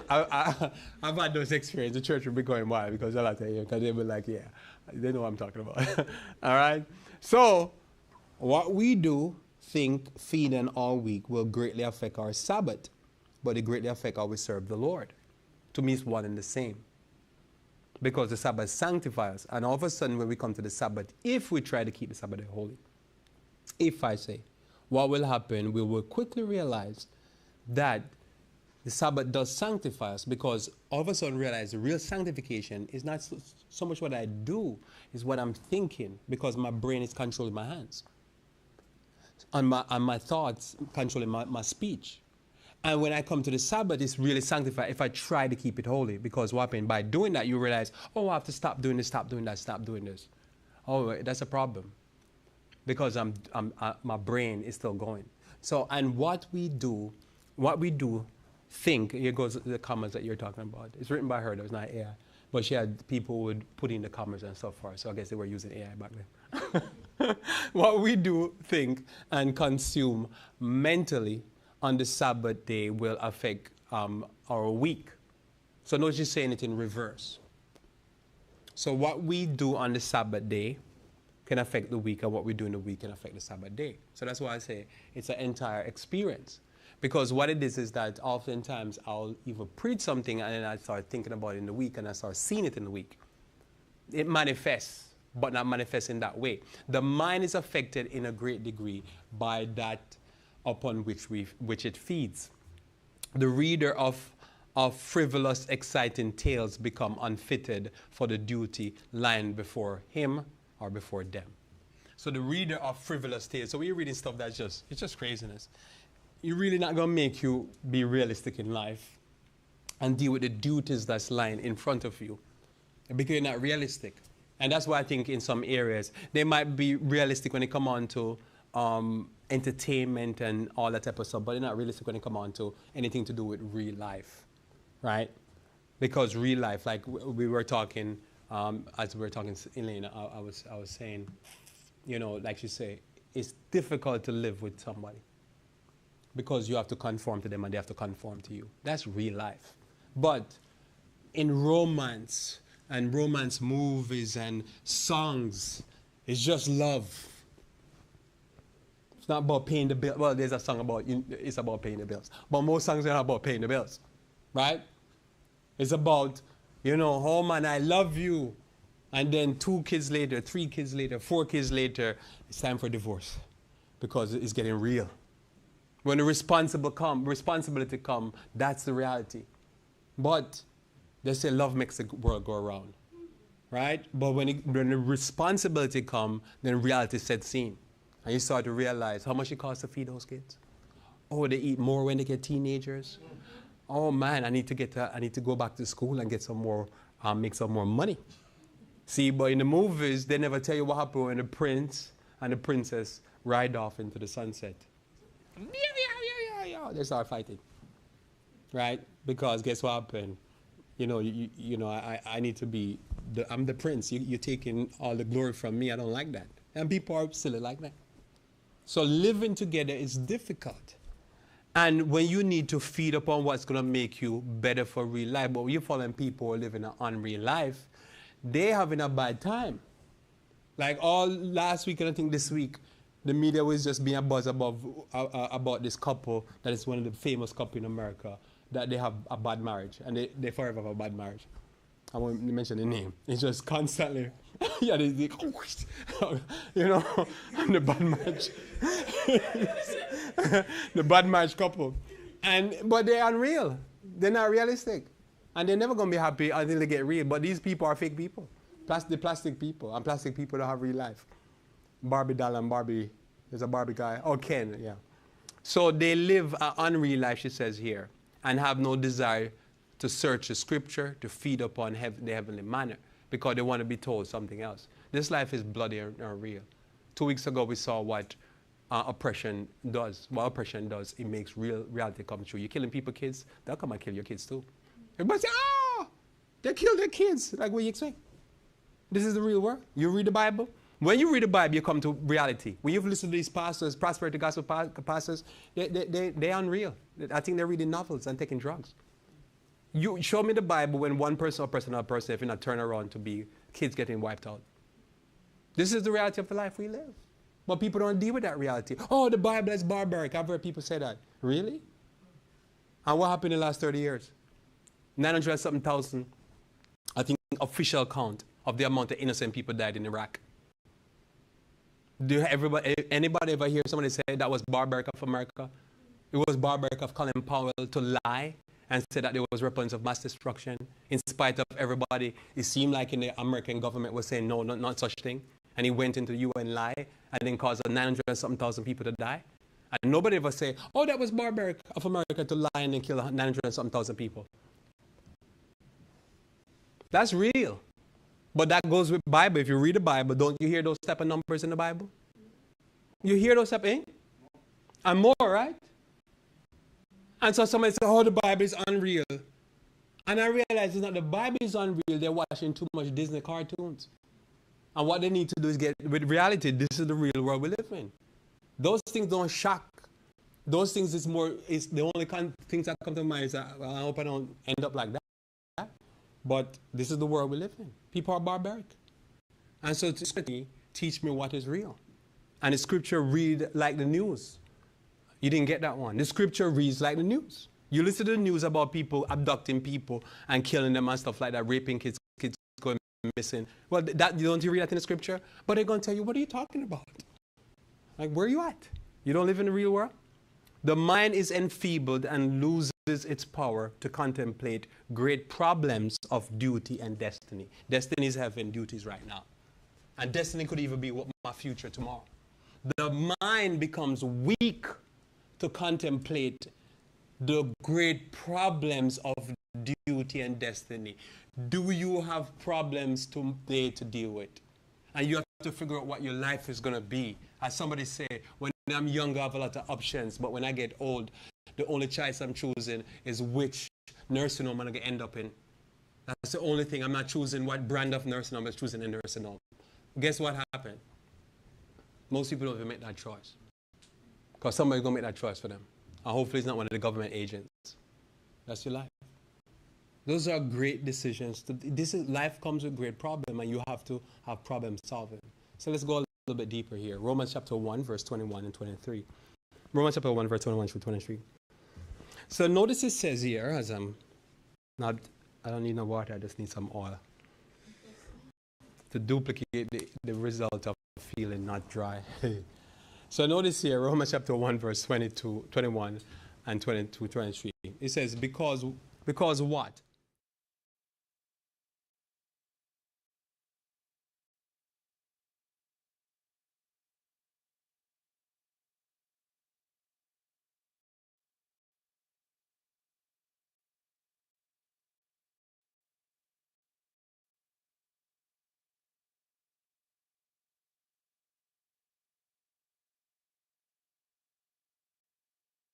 I've had those experiences. The church will be going wild, because they'll tell you, because they'll be like, yeah, they know what I'm talking about. All right? So, what we do, think, feed, and all week will greatly affect our Sabbath, but it greatly affect how we serve the Lord. To me, it's one and the same. Because the Sabbath sanctifies us, and all of a sudden when we come to the Sabbath, if we try to keep the Sabbath holy, if I say, what will happen, we will quickly realize that the Sabbath does sanctify us, because all of a sudden realize the real sanctification is not so much what I do, is what I'm thinking, because my brain is controlling my hands. And my thoughts controlling my speech. And when I come to the Sabbath, it's really sanctified if I try to keep it holy, because what happened, by doing that, you realize, oh, I have to stop doing this, stop doing that, stop doing this. Oh, that's a problem. Because my brain is still going. So, and what we do, think, here goes the commas that you're talking about. It's written by her, though, it's not AI. But she had people who would put in the commas and stuff for her, so I guess they were using AI back then. What we do, think, and consume mentally on the Sabbath day will affect our week. So notice she's saying it in reverse. So what we do on the Sabbath day can affect the week, and what we do in the week can affect the Sabbath day. So that's why I say it's an entire experience. Because what it is that oftentimes I'll either preach something and then I start thinking about it in the week, and I start seeing it in the week. It manifests, but not manifests in that way. The mind is affected in a great degree by that upon which it feeds. The reader of frivolous, exciting tales become unfitted for the duty lying before him or before them. So the reader of frivolous tales, so when you're reading stuff that's it's just craziness. you're really not going to make you be realistic in life and deal with the duties that's lying in front of you because you're not realistic. And that's why I think in some areas they might be realistic when they come on to entertainment and all that type of stuff, but they're not realistic when they come on to anything to do with real life, right? Because real life, like we were talking, as we were talking, Elaine, I was saying, you know, like you say, it's difficult to live with somebody because you have to conform to them and they have to conform to you. That's real life. But in romance and romance movies and songs, it's just love. It's not about paying the bill. Well, there's a song about it's about paying the bills, but most songs are not about paying the bills, right? It's about, you know, oh man, I love you. And then 2 kids later, 3 kids later, 4 kids later, it's time for divorce because it's getting real. When the responsibility come, that's the reality. But they say love makes the world go around, right? But when the responsibility come, then reality sets in. And you start to realize how much it costs to feed those kids. Oh, they eat more when they get teenagers. Oh man, I need to go back to school and get some more, make some more money. See, but in the movies, they never tell you what happened when the prince and the princess ride off into the sunset. They start fighting, right? Because guess what happened? You know, I need to be, I'm the prince. You're taking all the glory from me. I don't like that. And people are silly like that. So living together is difficult. And when you need to feed upon what's going to make you better for real life, but when you're following people who are living an unreal life, they're having a bad time. Like all last week and I think this week, the media was just being a buzz about this couple that is one of the famous couple in America, that they have a bad marriage, and they forever have a bad marriage. I won't mention the name. It's just constantly, yeah, they you know, the bad marriage. The bad marriage couple. But they're unreal. They're not realistic. And they're never going to be happy until they get real. But these people are fake people. The plastic people. And plastic people don't have real life. Barbie doll and Barbie. There's a Barbie guy. Oh, Ken, yeah. So they live an unreal life, she says here, and have no desire to search the scripture, to feed upon the heavenly manna, because they want to be told something else. This life is bloody and real. 2 weeks ago, we saw what oppression does. What oppression does, it makes reality come true. You're killing people's kids, they'll come and kill your kids too. Everybody say, oh, they killed their kids. Like, what do you expect? This is the real world. You read the Bible. When you read the Bible, you come to reality. When you've listened to these pastors, prosperity gospel pastors, they're unreal. I think they're reading novels and taking drugs. You show me the Bible when one person oppresses another person, if you're not turn around to be kids getting wiped out. This is the reality of the life we live. But people don't deal with that reality. Oh, the Bible is barbaric. I've heard people say that. Really? And what happened in the last 30 years? 900-something thousand, I think, official count of the amount of innocent people died in Iraq. Anybody ever hear somebody say that was barbaric of America? It was barbaric of Colin Powell to lie and say that there was weapons of mass destruction. In spite of everybody, it seemed like in the American government was saying no, not such thing. And he went into the UN lie and then caused 900-something thousand people to die. And nobody ever say, oh, that was barbaric of America to lie and then kill 900-something thousand people. That's real. But that goes with Bible. If you read the Bible, don't you hear those type of numbers in the Bible? You hear those type of things? And more, right? And so somebody says, oh, the Bible is unreal. And I realize it's not the Bible is unreal. They're watching too much Disney cartoons. And what they need to do is get with reality. This is the real world we live in. Those things don't shock. Those things is the only things that come to mind is that, well, I hope I don't end up like that. But this is the world we live in. People are barbaric. And so to teach me what is real. And the scripture read like the news. You didn't get that one. The scripture reads like the news. You listen to the news about people abducting people and killing them and stuff like that, raping kids going missing. Well, don't you read that in the scripture? But they're going to tell you, what are you talking about? Like, where are you at? You don't live in the real world? The mind is enfeebled and loses its power to contemplate great problems of duty and destiny. Destiny is heaven, duty is right now. And destiny could even be what my future tomorrow. The mind becomes weak to contemplate the great problems of duty and destiny? Do you have problems today to deal with? And you have to figure out what your life is going to be. As somebody say, when I'm young, I have a lot of options, but when I get old, the only choice I'm choosing is which nursing home I'm going to end up in. That's the only thing. I'm not choosing what brand of nursing home, I'm choosing a nursing home. Guess what happened? Most people don't even make that choice. Because somebody's going to make that choice for them. And hopefully it's not one of the government agents. That's your life. Those are great decisions. Life comes with great problems, and you have to have problem solving. So let's go a little bit deeper here. Romans chapter 1, verse 21 and 23. Romans chapter 1, verse 21 through 23. So notice it says here, as I don't need no water, I just need some oil to duplicate the result of feeling not dry. So notice here, Romans chapter 1, verse 21 and 22, 23. It says, because what?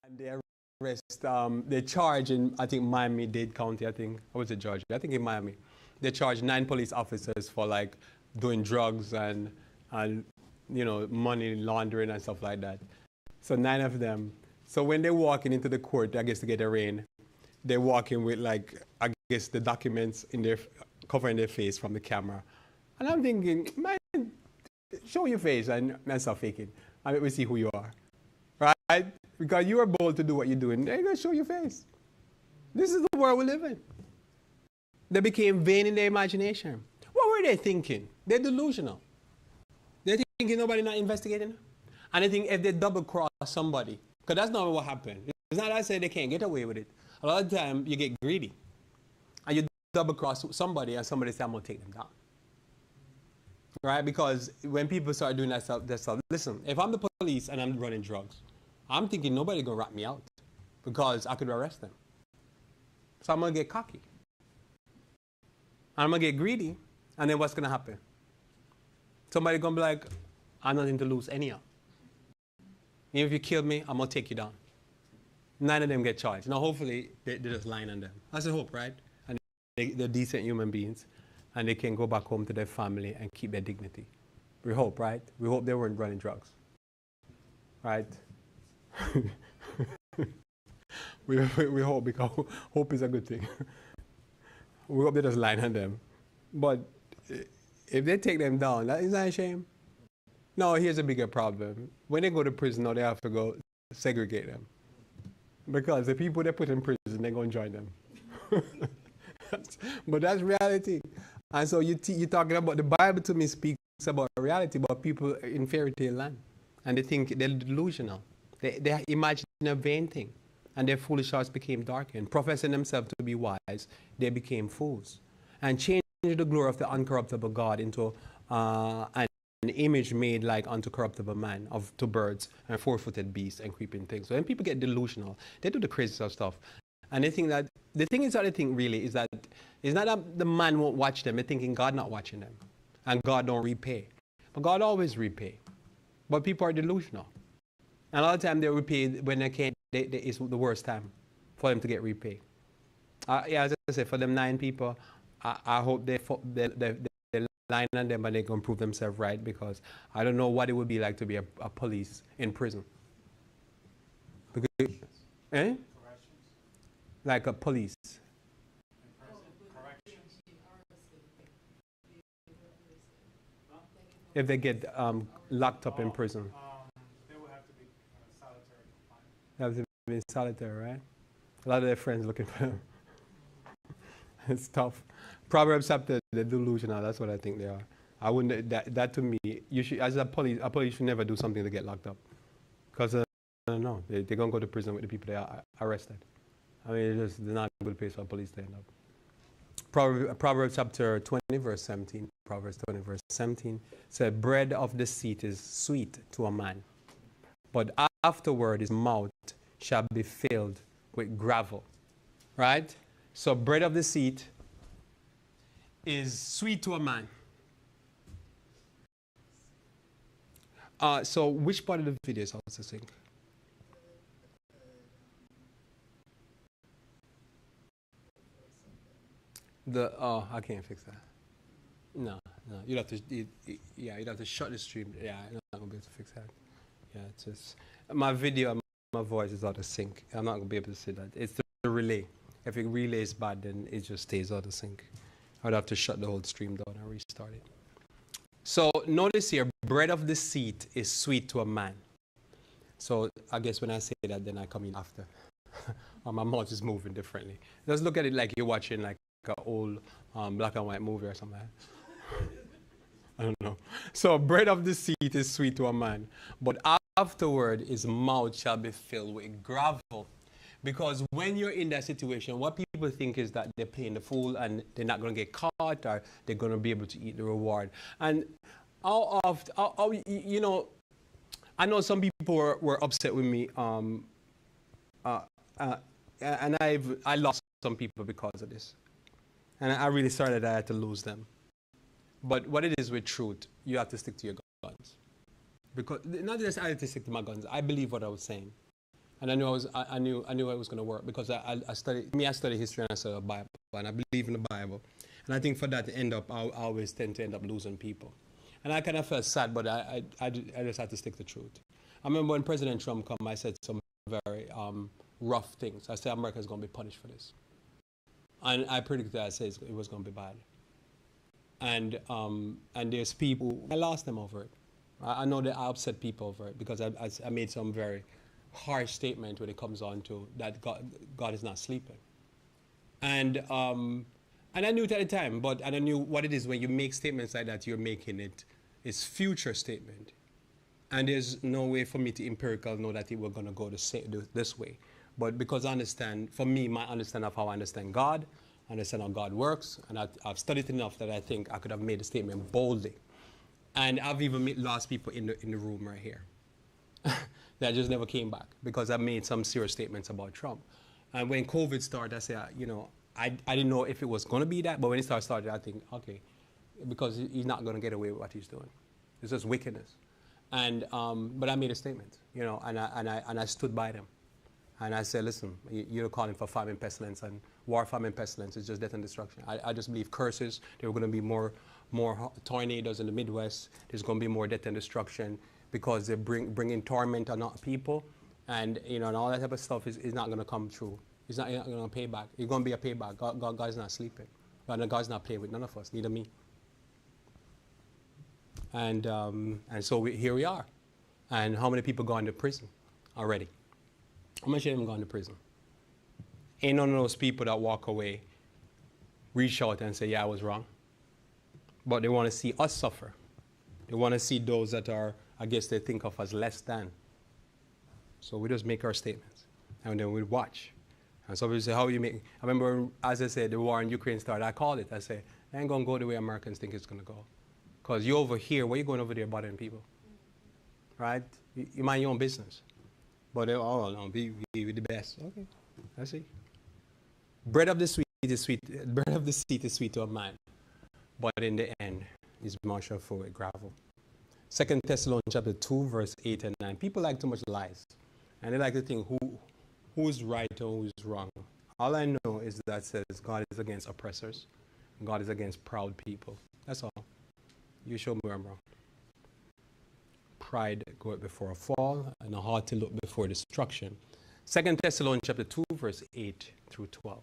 And they arrest, they charge in, I think, Miami-Dade County, I was in Georgia, I think in Miami. They charge 9 police officers for like doing drugs and money laundering and stuff like that. So 9 of them. So when they're walking into the court, I guess to get a rain, they're walking with like, I guess the documents covering their face from the camera. And I'm thinking, man, show your face and stop faking. And we see who you are, right? Because you are bold to do what you're doing. They're going to show your face. This is the world we live in. They became vain in their imagination. What were they thinking? They're delusional. They're thinking nobody not investigating. And they think if they double cross somebody, because that's not what happened. It's not that I say they can't get away with it. A lot of the time you get greedy. And you double cross somebody and somebody says, I'm going to take them down. Right? Because when people start doing that stuff, listen, if I'm the police and I'm running drugs, I'm thinking nobody's going to rat me out because I could arrest them. So I'm going to get cocky. I'm going to get greedy. And then what's going to happen? Somebody's going to be like, I'm nothing to lose anyhow. Even if you kill me, I'm going to take you down. 9 of them get charged. Now, hopefully, they're just lying on them. That's the hope, right? And they're decent human beings. And they can go back home to their family and keep their dignity. We hope, right? We hope they weren't running drugs. Right? we hope, because hope is a good thing. We hope they just line on them. But if they take them down, that is not a shame. No, here's a bigger problem. When they go to prison, now they have to go segregate them. Because the people they put in prison, they're going to join them. But that's reality. And so you're talking about, the Bible to me speaks about reality, about people in fairy tale land. And they think they're delusional. They imagine a vain thing. And their foolish hearts became darkened. Professing themselves to be wise, they became fools. And changed the glory of the uncorruptible God into an image made like unto corruptible man, to birds and 4-footed beasts and creeping things. So when people get delusional, they do the craziest stuff. And they think that, the thing is that they think really is that, it's not that the man won't watch them, they're thinking God not watching them. And God don't repay. But God always repay. But people are delusional. And a lot of time they repay when they can't, it's the worst time for them to get repaid. As I said, for them 9 people, I hope they line on them and they can prove themselves right, because I don't know what it would be like to be a police in prison. Because, like a police. If they get locked up in prison. They will have to be solitary confinement. They have to be in solitary, right? A lot of their friends looking for them. It's tough. Proverbs chapter, they're delusional. That's what I think they are. I wouldn't. That to me, you should, as a police should never do something to get locked up, because I don't know. They're gonna go to prison with the people they are arrested. I mean, it's not a good place for police to end up. Proverbs chapter 20, verse 17. Proverbs 20, verse 17 said, bread of deceit is sweet to a man, but afterward his mouth shall be filled with gravel. Right? So bread of deceit is sweet to a man. So which part of the video is also sing? I can't fix that. No, you'd have to, you'd have to shut the stream. Yeah, I'm not gonna be able to fix that. Yeah, it's just my video and my voice is out of sync. I'm not gonna be able to see that. It's the relay. If the relay is bad, then it just stays out of sync. I'd have to shut the whole stream down and restart it. So notice here, bread of deceit is sweet to a man. So I guess when I say that, then I come in after. Or my mouth is moving differently. Just look at it like you're watching like an old black and white movie or something like that. I don't know. So bread of deceit is sweet to a man, but afterward his mouth shall be filled with gravel. Because when you're in that situation, what people think is that they're playing the fool and they're not going to get caught or they're going to be able to eat the reward. And you know, I know some people were upset with me, and I lost some people because of this. And I really sorry that I had to lose them. But what it is with truth, you have to stick to your guns. Because not just I had to stick to my guns. I believe what I was saying. And I knew it was going to work because I study history and I study the Bible and I believe in the Bible. And I think for that to end up, I always tend to end up losing people. And I kind of felt sad, but I just had to stick to truth. I remember when President Trump came, I said some very rough things. I said America is going to be punished for this. And I predicted that I said it was going to be bad. And there's people, I lost them over it. I know that I upset people over it because I made some very harsh statement when it comes on to that God is not sleeping. And I knew it at the time, and I knew what it is when you make statements like that, you're making it's future statement. And there's no way for me to empirical know that it was going to go this way. But because I understand, for me, my understanding of how I understand God, I understand how God works, and I've studied enough that I think I could have made a statement boldly. And I've even lost people in the room right here. That just never came back because I made some serious statements about Trump. And when COVID started, I said, you know, I didn't know if it was going to be that, but when it started, I think, okay, because he's not going to get away with what he's doing. It's just wickedness. And but I made a statement, you know, and I stood by them. And I said, listen, you're calling for famine, pestilence, and war, famine, pestilence is just death and destruction. I just believe curses. There are going to be more tornadoes in the Midwest. There's going to be more death and destruction because they're bringing torment on people. And, you know, and all that type of stuff is not going to come true. It's not going to pay back. It's going to be a payback. God's not sleeping. God's not playing with none of us, neither me. And so here we are. And how many people gone to prison already? How much of them gone to prison? Ain't none of those people that walk away, reach out and say, yeah, I was wrong. But they want to see us suffer. They want to see those that are, I guess they think of as less than. So we just make our statements. And then we watch. And some people say, how you make? I remember, as I said, the war in Ukraine started. I called it. I said, I ain't going to go the way Americans think it's going to go. Because you're over here. Where are you going over there bothering people? Right? You mind your own business. But oh no, be the best. Okay, I see. Bread of the sweet is sweet. Bread of the seed is sweet to a man, but in the end, his mouth shall flow with gravel. 2 Thessalonians chapter 2, verse 8 and 9. People like too much lies, and they like to think who's right or who's wrong. All I know is that it says God is against oppressors, and God is against proud people. That's all. You show me where I'm wrong. Pride goeth before a fall, and a haughty look before destruction. 2 Thessalonians chapter 2, verse 8 through 12.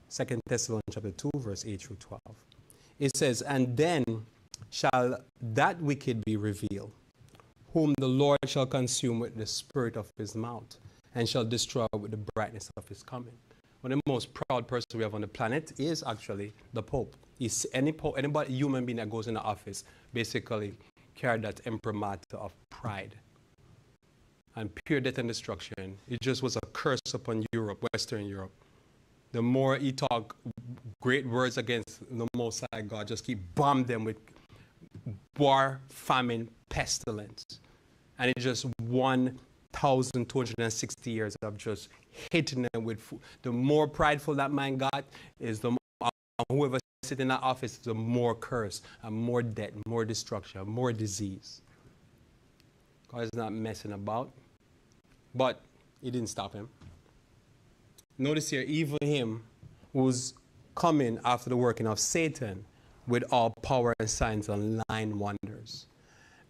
2 Thessalonians chapter 2, verse 8 through 12. It says, and then shall that wicked be revealed, whom the Lord shall consume with the spirit of his mouth, and shall destroy with the brightness of his coming. One of the most proud persons we have on the planet is actually the Pope. Anybody, human being that goes in the office, basically carried that imprimatur of pride and pure death and destruction. It just was a curse upon Europe, Western Europe. The more he talked great words against the Most High God, just keep bomb them with war, famine, pestilence. And it's just one 1,260 years of just hitting them with food. The more prideful that man got, is the whoever sits in that office, the more curse, and more debt, more destruction, more disease. God is not messing about. But it didn't stop him. Notice here, even him who's coming after the working of Satan with all power and signs and lying wonders,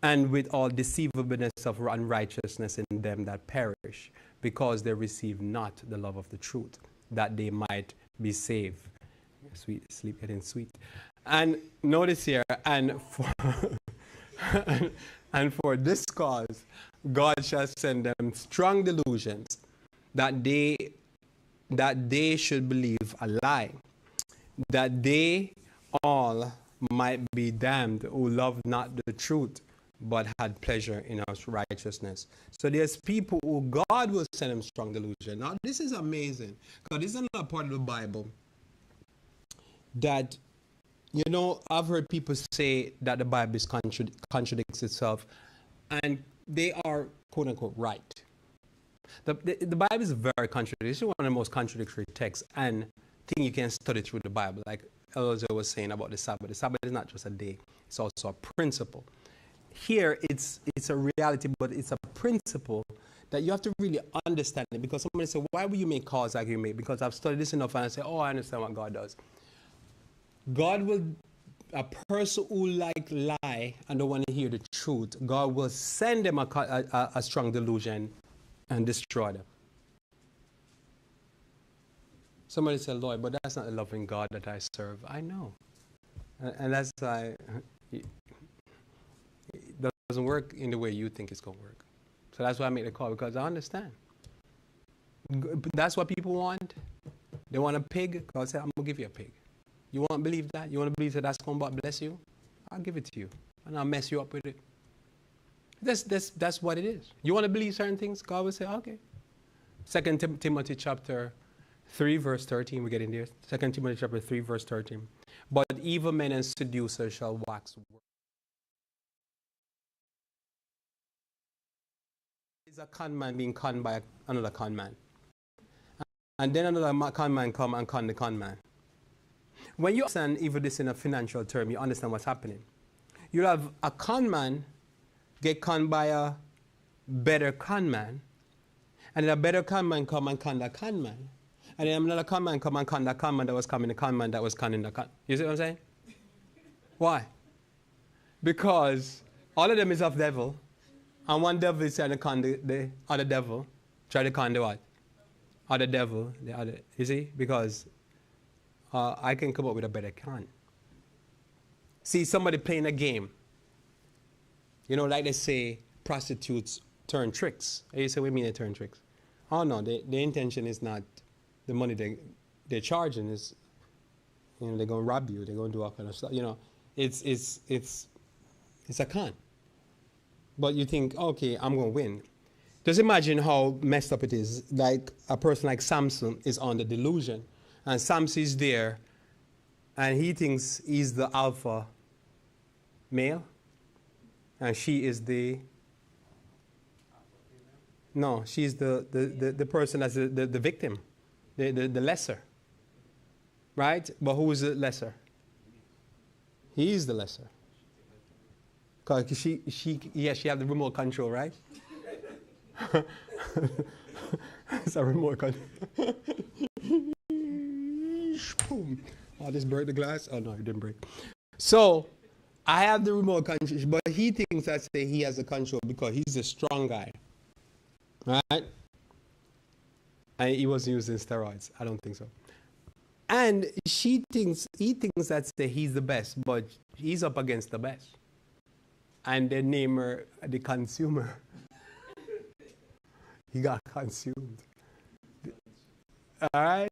and with all deceivableness of unrighteousness in them that perish, because they receive not the love of the truth, that they might be saved. Sweet, sleep getting sweet. And notice here, and for this cause, God shall send them strong delusions, that they should believe a lie, that they all might be damned who loved not the truth, but had pleasure in our righteousness. So there's people who God will send them strong delusion. Now this is amazing, because this is another part of the Bible that, you know, I've heard people say that the Bible is contradicts itself, and they are quote unquote right. The Bible is very contradictory. It's one of the most contradictory texts and thing you can study through the Bible. Like Elza was saying about the Sabbath. The Sabbath is not just a day, it's also a principle. Here it's a reality, but it's a principle that you have to really understand it, because somebody say, why will you make calls like you make? Because I've studied this enough and I say, oh, I understand what God does. God will, a person who lie and don't want to hear the truth, God will send them a strong delusion and destroy them. Somebody said, Lloyd, but that's not the loving God that I serve. I know. And that's why it doesn't work in the way you think it's going to work. So that's why I make the call, because I understand. That's what people want. They want a pig. God said, I'm going to give you a pig. You want to believe that? You want to believe that that's going to bless you? I'll give it to you. And I'll mess you up with it. That's what it is. You want to believe certain things? God will say, okay. 2 Timothy chapter 3 verse 13, we're getting there. 2 Timothy chapter 3 verse 13. But evil men and seducers shall wax worse. Is a con man being conned by another con man. And then another con man come and con the con man. When you understand even this in a financial term, you understand what's happening. You have a con man get conned by a better con man, and then a better con man come and con that con man, and then another con man come and con that con man that was coming the con man that was conning the con. You see what I'm saying? Why? Because all of them is of devil, and one devil is trying to con the other devil, try to con the what? Other devil, the other. You see? Because I can come up with a better con. See, somebody playing a game. You know, like they say, prostitutes turn tricks. And you say, what do you mean they turn tricks? Oh, no, the intention is not the money they're charging. Is, you know, they're going to rob you. They're going to do all kind of stuff. You know, it's a con. But you think, okay, I'm going to win. Just imagine how messed up it is. Like a person like Samson is on the delusion. And Samson is there, and he thinks he's the alpha male, and she is the, no, she's the person that's the victim, the lesser, right? But who is the lesser? He is the lesser. Because she has the remote control, right? It's a remote control. Boom. Oh, this broke the glass? Oh, no, it didn't break. So, I have the remote control, but he thinks that he has the control because he's a strong guy. Right? And he wasn't using steroids. I don't think so. And he thinks that he's the best, but he's up against the best. And they name her the consumer. He got consumed. All right?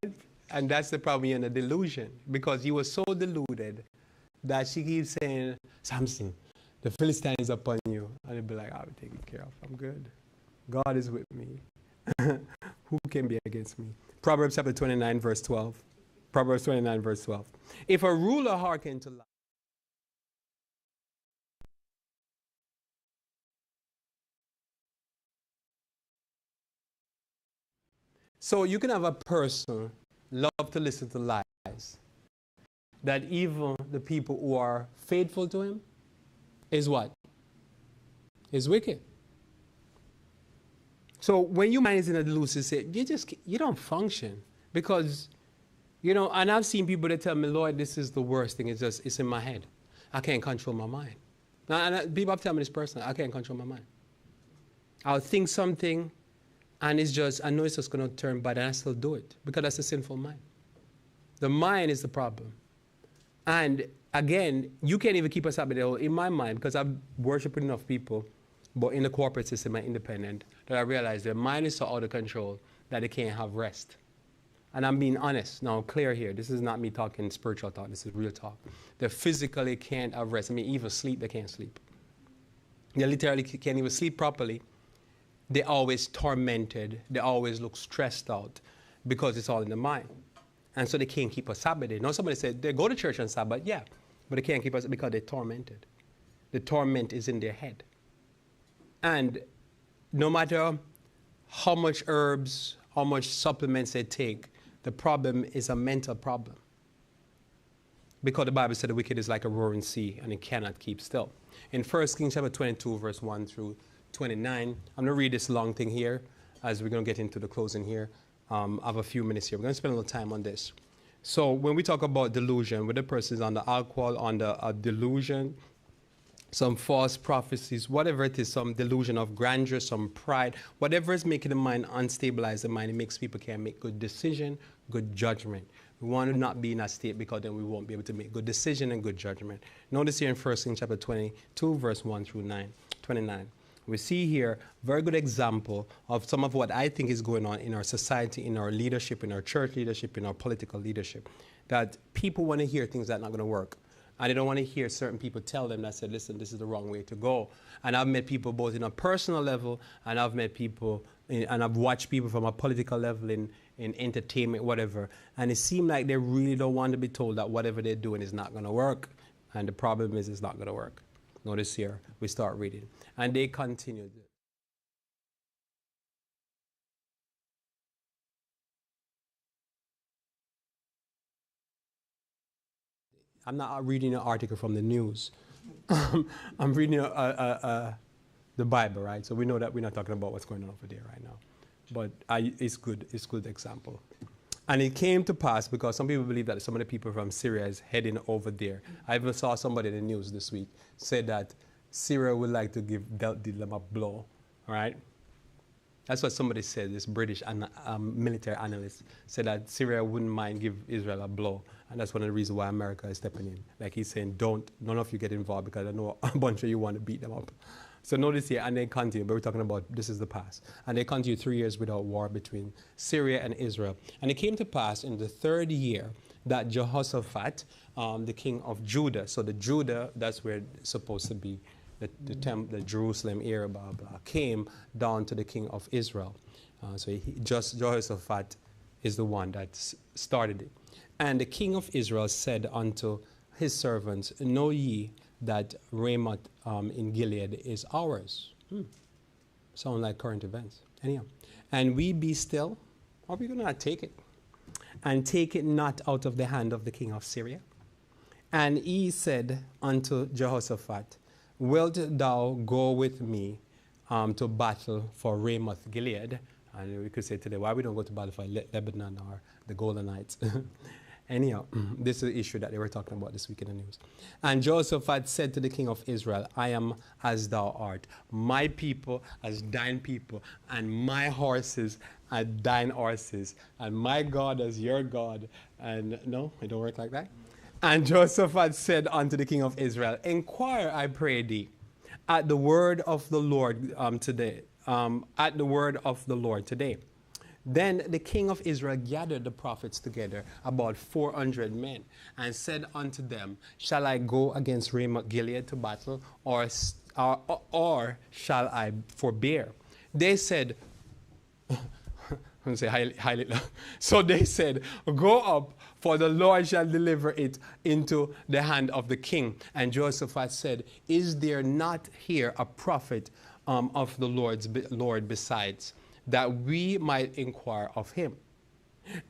And that's the problem in a delusion, because he was so deluded that she keeps saying, Samson, the Philistine is upon you. And he'll be like, I'll be taken care of. I'm good. God is with me. Who can be against me? Proverbs chapter 29, verse 12. Proverbs 29, verse 12. If a ruler hearken to life, So you can have a person love to listen to lies, that even the people who are faithful to him is what? Is wicked. So when your mind is in a delusive state, you don't function because, and I've seen people that tell me, Lloyd, this is the worst thing. It's in my head. I can't control my mind. Now, people have told me this personally, I can't control my mind. I'll think something and I know it's just going to turn bad and I still do it because that's a sinful mind. The mind is the problem. And again, you can't even keep us up in my mind because I've worshipped enough people, but in the corporate system and independent, that I realize their mind is so out of control that they can't have rest. And I'm being honest, now clear here. This is not me talking spiritual talk, this is real talk. They physically can't have rest. I mean, even sleep, they can't sleep. They literally can't even sleep properly. They're always tormented. They always look stressed out because it's all in the mind. And so they can't keep a Sabbath day. Now somebody said, they go to church on Sabbath, yeah, but they can't keep us because they're tormented. The torment is in their head. And no matter how much herbs, how much supplements they take, the problem is a mental problem. Because the Bible said the wicked is like a roaring sea and it cannot keep still. In 1 Kings chapter 22, verse 1 through 29, I'm going to read this long thing here as we're going to get into the closing here. I have a few minutes here. We're going to spend a little time on this. So when we talk about delusion, whether the person is under alcohol, under a delusion, some false prophecies, whatever it is, some delusion of grandeur, some pride, whatever is making the mind unstabilize the mind, it makes people can't make good decision, good judgment. We want to not be in that state because then we won't be able to make good decision and good judgment. Notice here in 1 Kings chapter 22, verse 1 through 29. We see here a very good example of some of what I think is going on in our society, in our leadership, in our church leadership, in our political leadership. That people want to hear things that are not going to work. And they don't want to hear certain people tell them that said, listen, this is the wrong way to go. And I've met people both in a personal level, and I've met people, and I've watched people from a political level in entertainment, whatever. And it seemed like they really don't want to be told that whatever they're doing is not going to work. And the problem is it's not going to work. Notice here, we start reading. And they continued. I'm not reading an article from the news. I'm reading the Bible, right? So we know that we're not talking about what's going on over there right now. But it's good example. And it came to pass because some people believe that some of the people from Syria is heading over there. I even saw somebody in the news this week said that Syria would like to give them a blow, right? That's what somebody said, this British military analyst said that Syria wouldn't mind give Israel a blow. And that's one of the reasons why America is stepping in. Like he's saying, none of you get involved because I know a bunch of you want to beat them up. So notice here, and they continue, but we're talking about this is the past. And they continue 3 years without war between Syria and Israel. And it came to pass in the 3rd year that Jehoshaphat, the king of Judah, so the Judah, that's where it's supposed to be, the Jerusalem area, blah, blah, came down to the king of Israel. So Jehoshaphat is the one that started it. And the king of Israel said unto his servants, know ye that Ramoth in Gilead is ours. Sound like current events. Anyhow, and we be still, or we going to not take it, and take it not out of the hand of the king of Syria. And he said unto Jehoshaphat, wilt thou go with me to battle for Ramoth Gilead? And we could say today, why we don't go to battle for Lebanon or the Golanites? Anyhow, this is the issue that they were talking about this week in the news. And Jehoshaphat said to the king of Israel, I am as thou art. My people as thine people, and my horses as thine horses, and my God as your God. And no, it don't work like that. And Jehoshaphat said unto the king of Israel, inquire, I pray thee, at the word of the Lord today. At the word of the Lord today. Then the king of Israel gathered the prophets together, about 400 men, and said unto them, shall I go against Ramoth Gilead to battle, or shall I forbear? They said, I'm going to say highly. So they said, go up, for the Lord shall deliver it into the hand of the king. And Jehoshaphat said, is there not here a prophet of the Lord besides? that we might inquire of him.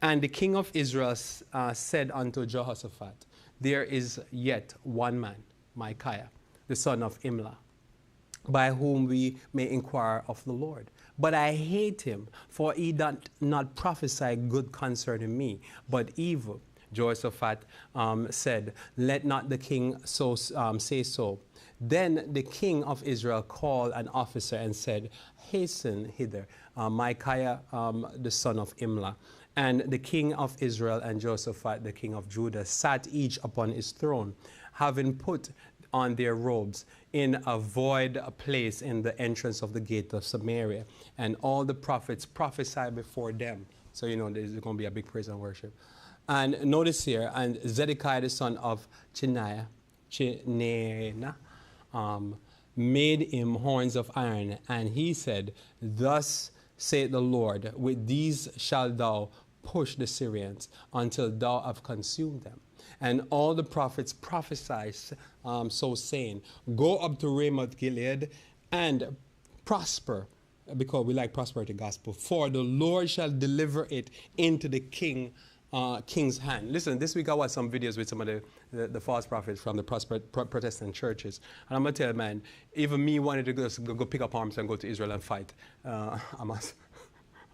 And the king of Israel said unto Jehoshaphat, there is yet one man, Micaiah, the son of Imlah, by whom we may inquire of the Lord. But I hate him, for he doth not prophesy good concerning me, but evil. Jehoshaphat said, let not the king so say so. Then the king of Israel called an officer and said, hasten hither, Micaiah, the son of Imlah. And the king of Israel and Jehoshaphat, the king of Judah, sat each upon his throne, having put on their robes in a void place in the entrance of the gate of Samaria. And all the prophets prophesied before them. So, you know, there's going to be a big praise and worship. And notice here, and Zedekiah, the son of Chinaiah, made him horns of iron. And he said, thus saith the Lord, with these shalt thou push the Syrians until thou have consumed them. And all the prophets prophesied, so saying, go up to Ramoth Gilead and prosper, because we like prosperity gospel, for the Lord shall deliver it into the king's hand. Listen, this week I watched some videos with some of the false prophets from the Protestant churches. And I'm going to tell you, man, even me wanted to go pick up arms and go to Israel and fight.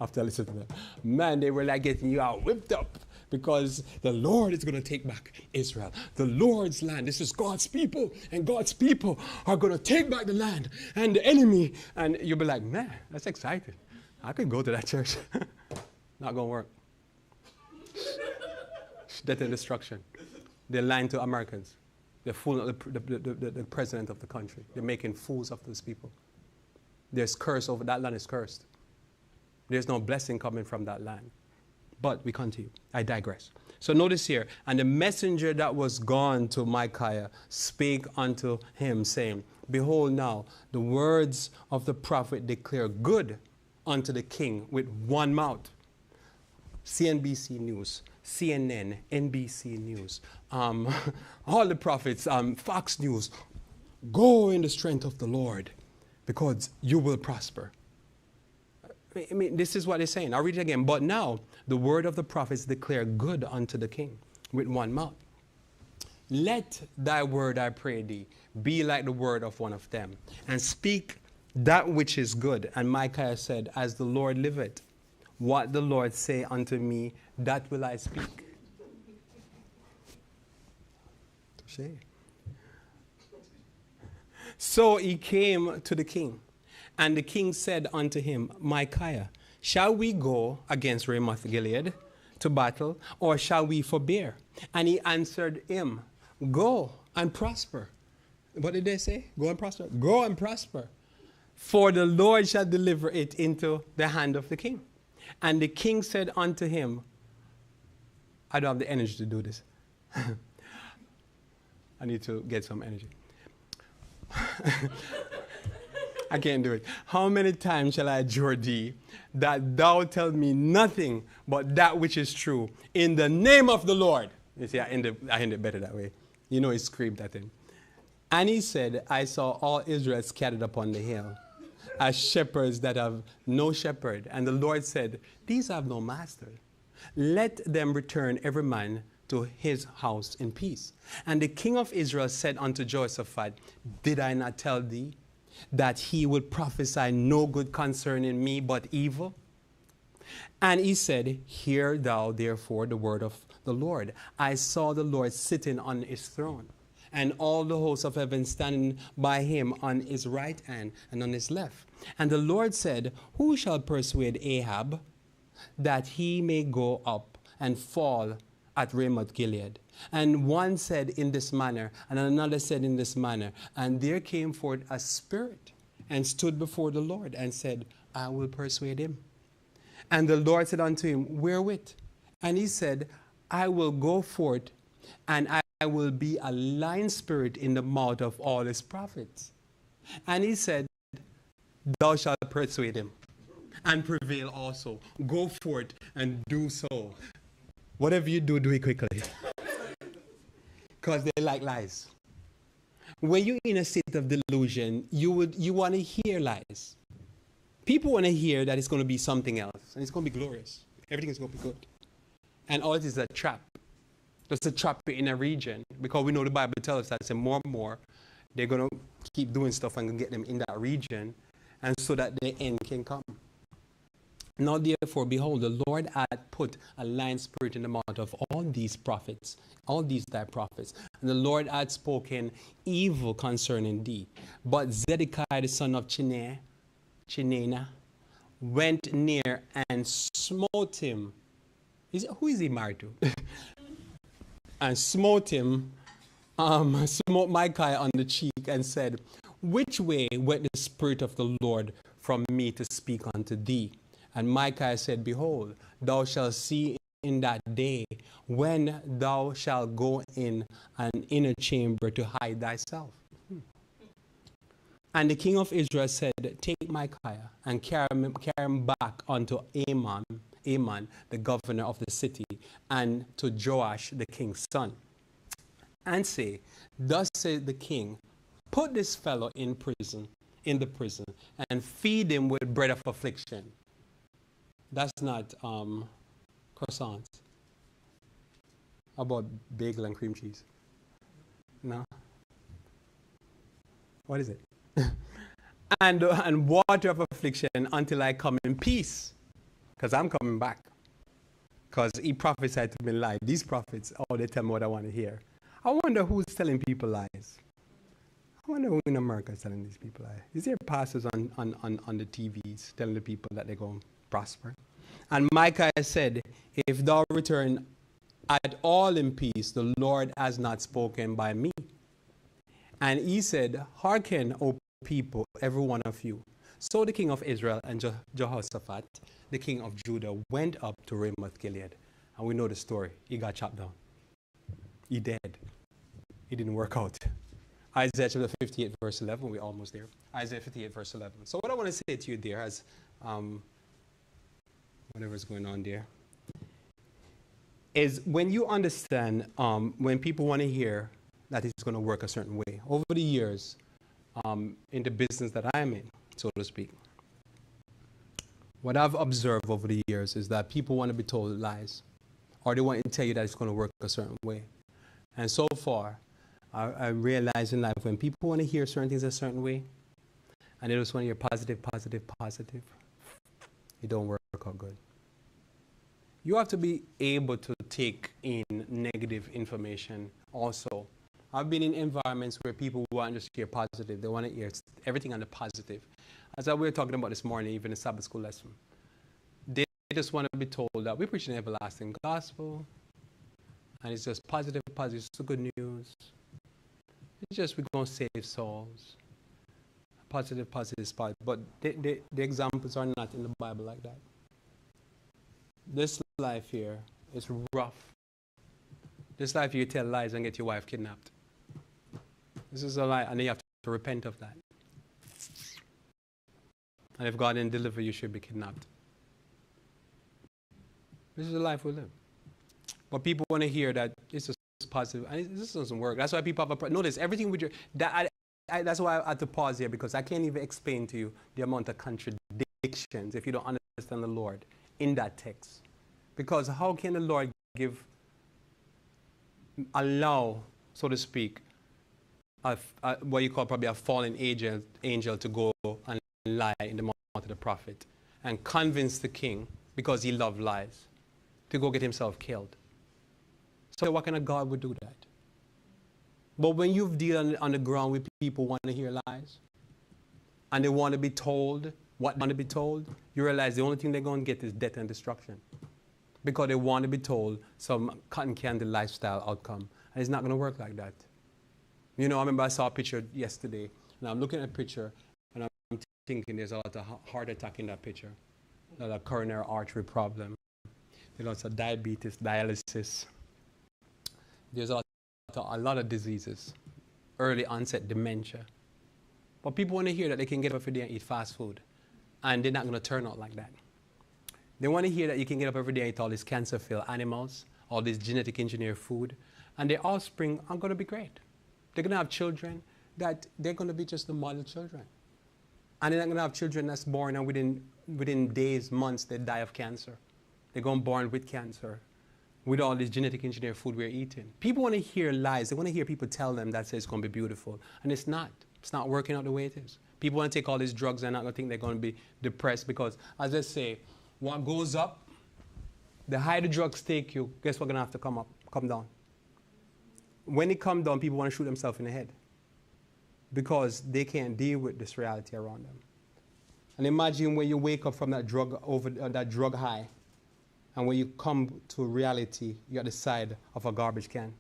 After I listened to that. Man, they were like getting you out whipped up because the Lord is going to take back Israel. The Lord's land. This is God's people, and God's people are going to take back the land and the enemy. And you'll be like, man, that's exciting. I could go to that church. Not going to work. Death and destruction. They're lying to Americans. They're fooling the president of the country. They're making fools of those people. There's curse over that land is cursed. There's no blessing coming from that land. But we continue. I digress. So notice here, and the messenger that was gone to Micaiah spake unto him, saying, behold now, the words of the prophet declare good unto the king with one mouth. CNBC News, CNN, NBC News, all the prophets, Fox News, go in the strength of the Lord, because you will prosper. I mean, this is what it's saying. I'll read it again. But now, the word of the prophets declare good unto the king with one mouth. Let thy word, I pray thee, be like the word of one of them, and speak that which is good. And Micaiah said, as the Lord liveth, what the Lord say unto me, that will I speak. So he came to the king. And the king said unto him, Micaiah, shall we go against Ramoth Gilead to battle, or shall we forbear? And he answered him, go and prosper. What did they say? Go and prosper. Go and prosper. For the Lord shall deliver it into the hand of the king. And the king said unto him, I don't have the energy to do this. I need to get some energy. I can't do it. How many times shall I adjure thee that thou tell me nothing but that which is true in the name of the Lord? You see, I end it better that way. You know, he screamed at him. And he said, I saw all Israel scattered upon the hill, as shepherds that have no shepherd. And the Lord said, these have no master. Let them return every man to his house in peace. And the king of Israel said unto Jehoshaphat, did I not tell thee that he would prophesy no good concerning me, but evil? And he said, hear thou therefore the word of the Lord. I saw the Lord sitting on his throne, and all the hosts of heaven standing by him on his right hand and on his left. And the Lord said, who shall persuade Ahab that he may go up and fall at Ramoth Gilead? And one said in this manner, and another said in this manner. And there came forth a spirit and stood before the Lord and said, I will persuade him. And the Lord said unto him, wherewith? And he said, I will go forth, and I will be a lying spirit in the mouth of all his prophets. And he said, thou shalt persuade him and prevail also. Go forth and do so. Whatever you do, do it quickly. Because they like lies. When you're in a state of delusion, you want to hear lies. People want to hear that it's going to be something else, and it's going to be glorious. Everything is going to be good. And all it is a trap. It's a trap in a region, because we know the Bible tells us that more and more they're going to keep doing stuff and get them in that region, and so that the end can come. Now therefore, behold, the Lord had put a lying spirit in the mouth of all these prophets, all these thy prophets. And the Lord had spoken evil concerning thee. But Zedekiah the son of Chenaanah went near and smote him. Who is he married to? And smote him, smote Micaiah on the cheek and said, which way went the spirit of the Lord from me to speak unto thee? And Micaiah said, behold, thou shalt see in that day when thou shalt go in an inner chamber to hide thyself. And the king of Israel said, take Micaiah and carry him back unto Amon, the governor of the city, and to Joash, the king's son. And say, thus said the king, put this fellow in the prison, and feed him with bread of affliction. That's not croissants. How about bagel and cream cheese? No? What is it? and water of affliction until I come in peace. Because I'm coming back. Because he prophesied to me live. These prophets, they tell me what I want to hear. I wonder who's telling people lies. I wonder who in America is telling these people lies. Is there pastors on the TVs telling the people that they're going to prosper? And Micaiah said, if thou return at all in peace, the Lord has not spoken by me. And he said, hearken, O people, every one of you. So the king of Israel and Jehoshaphat, the king of Judah, went up to Ramoth Gilead. And we know the story. He got chopped down. He dead. It didn't work out. Isaiah chapter 58, verse 11. We're almost there. Isaiah 58, verse 11. So what I want to say to you there, as whatever's going on there, is when you understand, when people want to hear that it's going to work a certain way. Over the years, in the business that I'm in, so to speak, what I've observed over the years is that people want to be told lies, or they want to tell you that it's going to work a certain way. And so far, I realize in life, when people want to hear certain things a certain way, and they just want to hear positive, positive, positive, it don't work out good. You have to be able to take in negative information also. I've been in environments where people want to just hear positive. They want to hear everything on the positive. As we were talking about this morning, even in the Sabbath school lesson, they just want to be told that we preach an everlasting gospel, and it's just positive, positive. It's good news. It's just we're going to save souls. Positive, positive, positive. But the examples are not in the Bible like that. This life here is rough. This life you tell lies and get your wife kidnapped. This is a lie, and you have to repent of that. And if God didn't deliver, you should be kidnapped. This is the life we live. But people want to hear that it's just positive, and this doesn't work. That's why people have notice everything we do. That's why I had to pause here, because I can't even explain to you the amount of contradictions if you don't understand the Lord in that text. Because how can the Lord allow, so to speak, what you call probably a fallen angel to go and lie in the mouth of the prophet and convince the king, because he loved lies, to go get himself killed? So what kind of God would do that? But when you've dealt on the ground with people who want to hear lies, and they want to be told what they want to be told, you realize the only thing they're going to get is death and destruction. Because they want to be told some cotton candy lifestyle outcome. And it's not going to work like that. You know, I remember I saw a picture yesterday, and I'm looking at a picture, and I'm thinking there's a lot of heart attack in that picture. A lot of coronary artery problem. There's lots of diabetes, dialysis. There's a lot of diseases, early onset dementia. But people want to hear that they can get up every day and eat fast food, and they're not going to turn out like that. They want to hear that you can get up every day and eat all these cancer-filled animals, all this genetic engineered food, and their offspring are going to be great. They're going to have children that they're going to be just the model children. And they're not going to have children that's born and within days, months, they die of cancer. They're going born with cancer, with all this genetic engineered food we're eating. People want to hear lies. They want to hear people tell them that it's going to be beautiful. And it's not. It's not working out the way it is. People want to take all these drugs and not going to think they're going to be depressed because, as I say, what goes up, the higher the drugs take you, guess what's going to have to come down? When it comes down, people want to shoot themselves in the head because they can't deal with this reality around them. And imagine when you wake up from that drug high, and when you come to reality, you're at the side of a garbage can.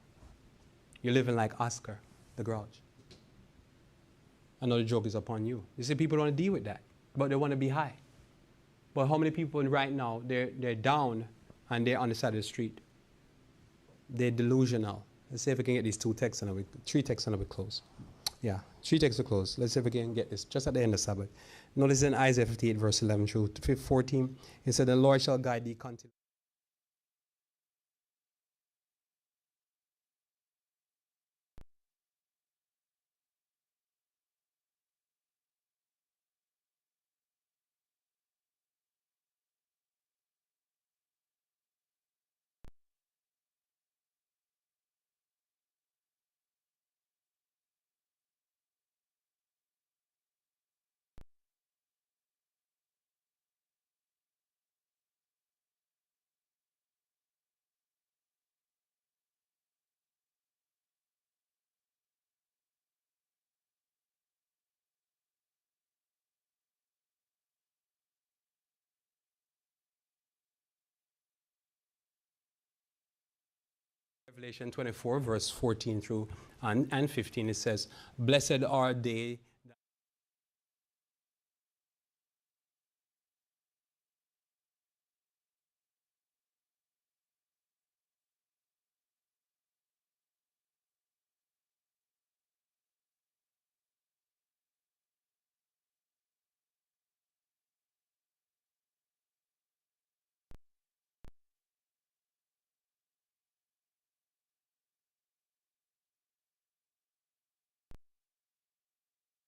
You're living like Oscar, the Grouch. Another joke is upon you. You see, people don't want to deal with that, but they want to be high. But how many people right now, they're down and they're on the side of the street? They're delusional. Let's see if we can get these 3 texts and we close. Yeah, 3 texts to close. Let's see if we can get this just at the end of Sabbath. Notice in Isaiah 58, verse 11 through 14, it said, the Lord shall guide thee continually. Revelation 24, verse 14 through and 15, it says, blessed are they.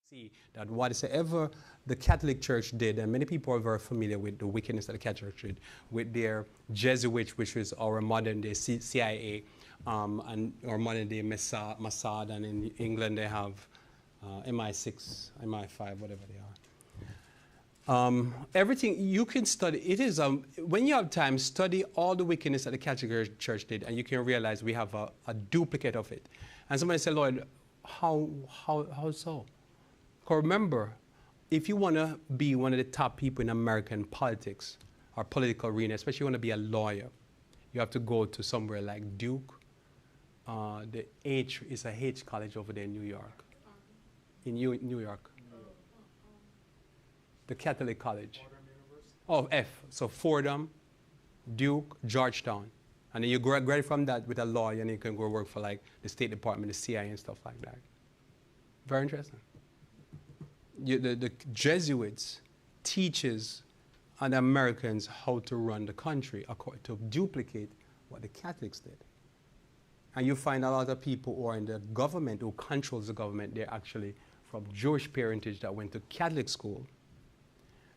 See that whatsoever the Catholic Church did, and many people are very familiar with the wickedness that the Catholic Church did, with their Jesuits, which is our modern day CIA, and our modern day Mossad, and in England they have MI6, MI5, whatever they are. Everything you can study, it is, when you have time, study all the wickedness that the Catholic Church did, and you can realize we have a duplicate of it. And somebody said, Lloyd, how so? Because remember, if you want to be one of the top people in American politics or political arena, especially if you want to be a lawyer, you have to go to somewhere like Duke. The H is a H college over there in New York. In New York. The Catholic College. Oh, F. So Fordham, Duke, Georgetown. And then you graduate from that with a lawyer and you can go work for like the State Department, the CIA and stuff like that. Very interesting. The Jesuits teaches and Americans how to run the country to duplicate what the Catholics did. And you find a lot of people who are in the government, who controls the government, they're actually from Jewish parentage that went to Catholic school.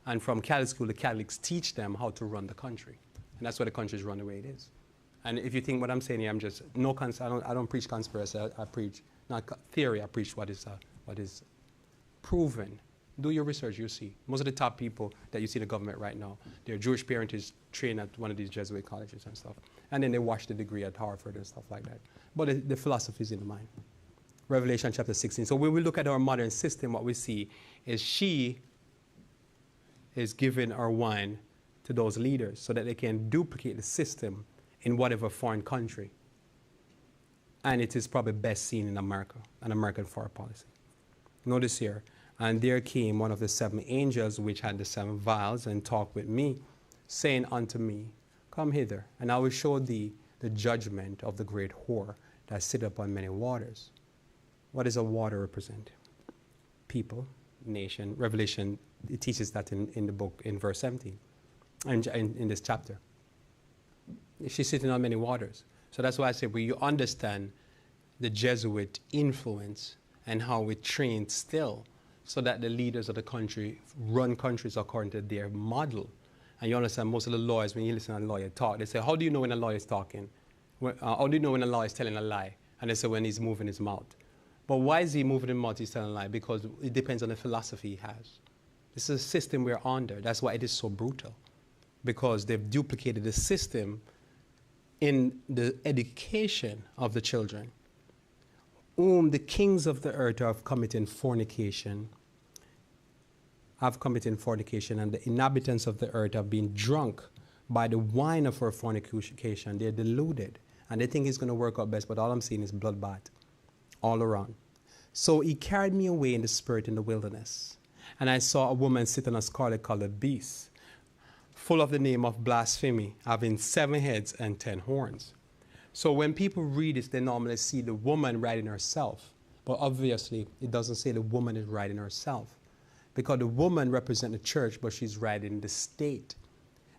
And from Catholic school, the Catholics teach them how to run the country. And that's why the country is run the way it is. And if you think what I'm saying here, I'm just, I don't preach conspiracy, I preach, not theory, I preach what is proven. Do your research, you see. Most of the top people that you see in the government right now, they're Jewish parentage, trained at one of these Jesuit colleges and stuff. And then they wash the degree at Harvard and stuff like that. But the philosophy is in the mind. Revelation chapter 16. So when we look at our modern system, what we see is she is giving her wine to those leaders so that they can duplicate the system in whatever foreign country. And it is probably best seen in America, an American foreign policy. Notice here, and there came one of the 7 angels which had the 7 vials and talked with me, saying unto me, come hither, and I will show thee the judgment of the great whore that sitteth upon many waters. What does a water represent? People, nation. Revelation, it teaches that in the book in verse 17, and in this chapter. She's sitting on many waters. So that's why I say, when you understand the Jesuit influence and how it trained still so that the leaders of the country run countries according to their model. And you understand, most of the lawyers, when you listen to a lawyer talk, they say, how do you know when a lawyer is talking? How do you know when a lawyer is telling a lie? And they say, when he's moving his mouth. But why is he moving his mouth, he's telling a lie? Because it depends on the philosophy he has. This is a system we're under. That's why it is so brutal. Because they've duplicated the system in the education of the children. Whom the kings of the earth have committed fornication, and the inhabitants of the earth have been drunk by the wine of her fornication. They're deluded, and they think it's going to work out best, but all I'm seeing is bloodbath all around. So he carried me away in the spirit in the wilderness, and I saw a woman sitting on a scarlet-colored beast, full of the name of blasphemy, having 7 heads and 10 horns. So when people read this, they normally see the woman riding herself. But obviously, it doesn't say the woman is riding herself. Because the woman represents the church, but she's riding the state.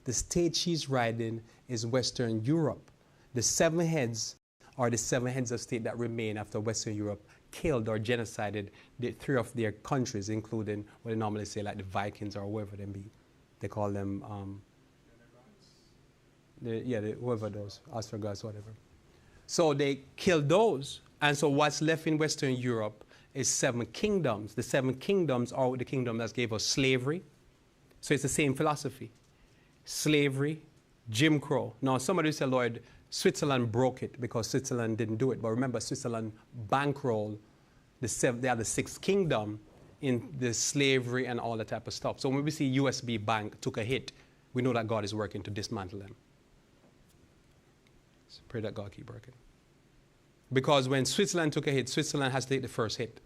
The state she's riding is Western Europe. The 7 heads are the 7 heads of state that remain after Western Europe killed or genocided 3 of their countries, including what they normally say, like the Vikings or whoever they be. They call them... whoever those, Ostrogoths, whatever. So they killed those. And so what's left in Western Europe is 7 kingdoms. The 7 kingdoms are the kingdom that gave us slavery. So it's the same philosophy. Slavery, Jim Crow. Now, somebody said, Lloyd, Switzerland broke it because Switzerland didn't do it. But remember, Switzerland bankrolled the 6th kingdom in the slavery and all that type of stuff. So when we see USB Bank took a hit, we know that God is working to dismantle them. So pray that God keep working. Because when Switzerland took a hit, Switzerland has to take the first hit.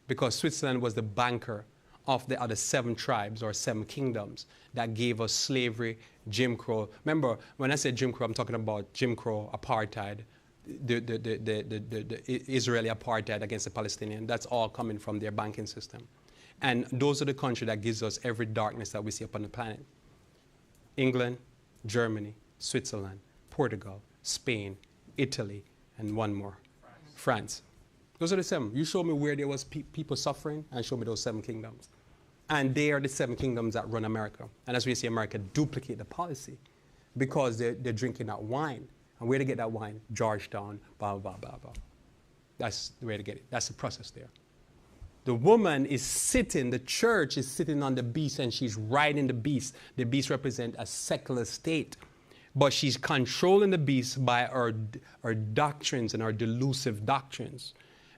Because Switzerland was the banker of the other 7 tribes or 7 kingdoms that gave us slavery, Jim Crow. Remember, when I say Jim Crow, I'm talking about Jim Crow, apartheid, the Israeli apartheid against the Palestinian. That's all coming from their banking system. And those are the countries that gives us every darkness that we see upon the planet. England, Germany, Switzerland, Portugal, Spain, Italy, and one more, France. Those are the 7. You show me where there was people suffering, and show me those 7 kingdoms. And they are the 7 kingdoms that run America. And as we see, America duplicate the policy because they're drinking that wine. And where to get that wine? Georgetown, blah, blah, blah, blah. That's the way to get it. That's the process there. The woman is sitting, the church is sitting on the beast, and she's riding the beast. The beast represents a secular state. But she's controlling the beast by her doctrines and her delusive doctrines.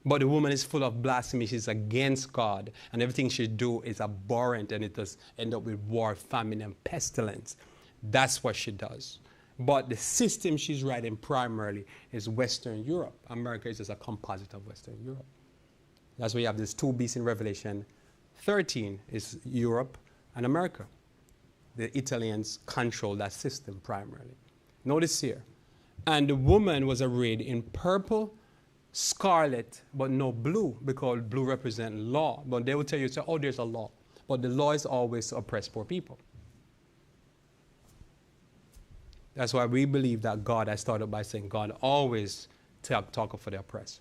But the woman is full of blasphemy. She's against God. And everything she do is abhorrent, and it does end up with war, famine, and pestilence. That's what she does. But the system she's riding primarily is Western Europe. America is just a composite of Western Europe. That's why you have these 2 beasts in Revelation 13 is Europe and America. The Italians control that system primarily. Notice here. And the woman was arrayed in purple, scarlet, but no blue, because blue represents law. But they will tell you, say, oh, there's a law. But the law is always to oppress poor people. That's why we believe that God, I started by saying God always talk for the oppressed.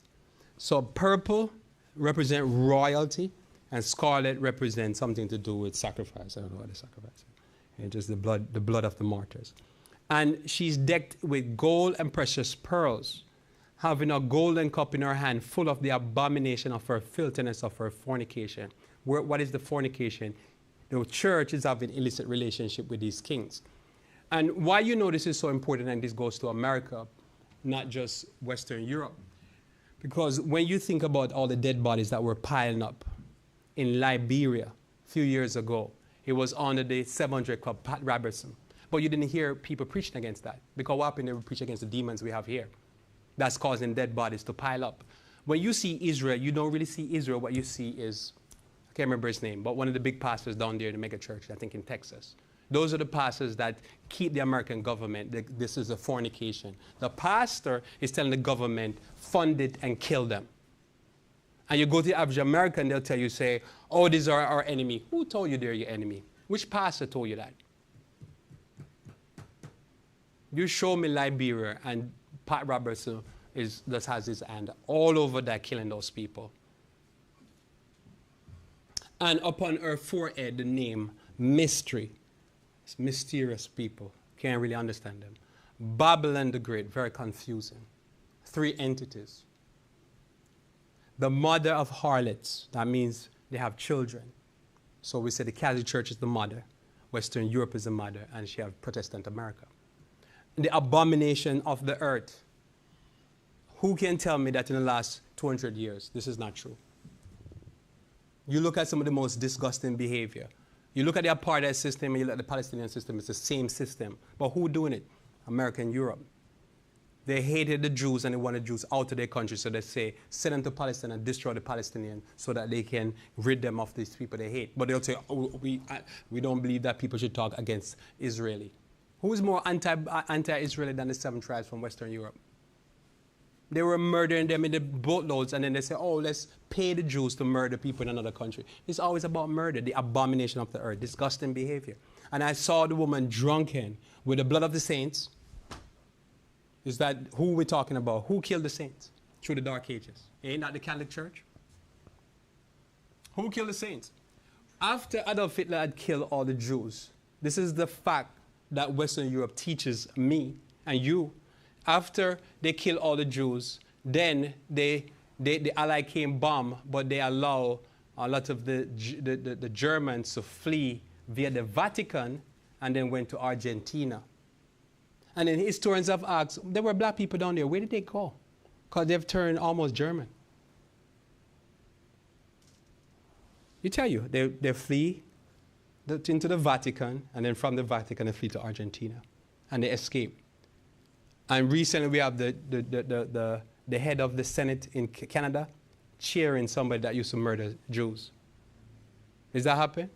So purple represents royalty, and scarlet represents something to do with sacrifice. I don't know what the sacrifice is. It's just the blood of the martyrs. And she's decked with gold and precious pearls, having a golden cup in her hand full of the abomination of her filthiness of her fornication. What is the fornication? The church is having illicit relationship with these kings. And why you know this is so important, and this goes to America, not just Western Europe. Because when you think about all the dead bodies that were piling up in Liberia a few years ago, it was under the 700 Club, Pat Robertson. But you didn't hear people preaching against that. Because what happened? They would preach against the demons we have here. That's causing dead bodies to pile up. When you see Israel, you don't really see Israel. What you see is, I can't remember his name, but one of the big pastors down there in the mega church, I think in Texas. Those are the pastors that keep the American government. This is a fornication. The pastor is telling the government, fund it and kill them. And you go to the average American, they'll tell you, say, oh, these are our enemy. Who told you they're your enemy? Which pastor told you that? You show me Liberia, and Pat Robertson just has his hand all over that, killing those people. And upon her forehead the name Mystery. It's mysterious people. Can't really understand them. Babylon the Great, very confusing. 3 entities. The mother of harlots, that means they have children. So we say the Catholic Church is the mother, Western Europe is the mother, and she have Protestant America. The abomination of the earth. Who can tell me that in the last 200 years this is not true? You look at some of the most disgusting behavior. You look at the apartheid system and you look at the Palestinian system, it's the same system. But who doing it? America and Europe. They hated the Jews and they wanted Jews out of their country, so they say, send them to Palestine and destroy the Palestinians so that they can rid them of these people they hate. But they'll say, oh, we don't believe that people should talk against Israeli. Who is more anti-Israeli than the 7 tribes from Western Europe? They were murdering them in the boatloads, and then they say, oh, let's pay the Jews to murder people in another country. It's always about murder, the abomination of the earth, disgusting behavior. And I saw the woman drunken with the blood of the saints. Is that who we're talking about? Who killed the saints through the Dark Ages? Ain't that the Catholic Church? Who killed the saints? After Adolf Hitler had killed all the Jews, this is the fact that Western Europe teaches me and you. After they kill all the Jews, then the Allies came bomb, but they allow a lot of the Germans to flee via the Vatican and then went to Argentina. And then historians have asked, there were black people down there, where did they go? Because they've turned almost German. You tell you, they flee into the Vatican, and then from the Vatican they flee to Argentina, and they escape. And recently we have the head of the Senate in Canada cheering somebody that used to murder Jews. Is that happening?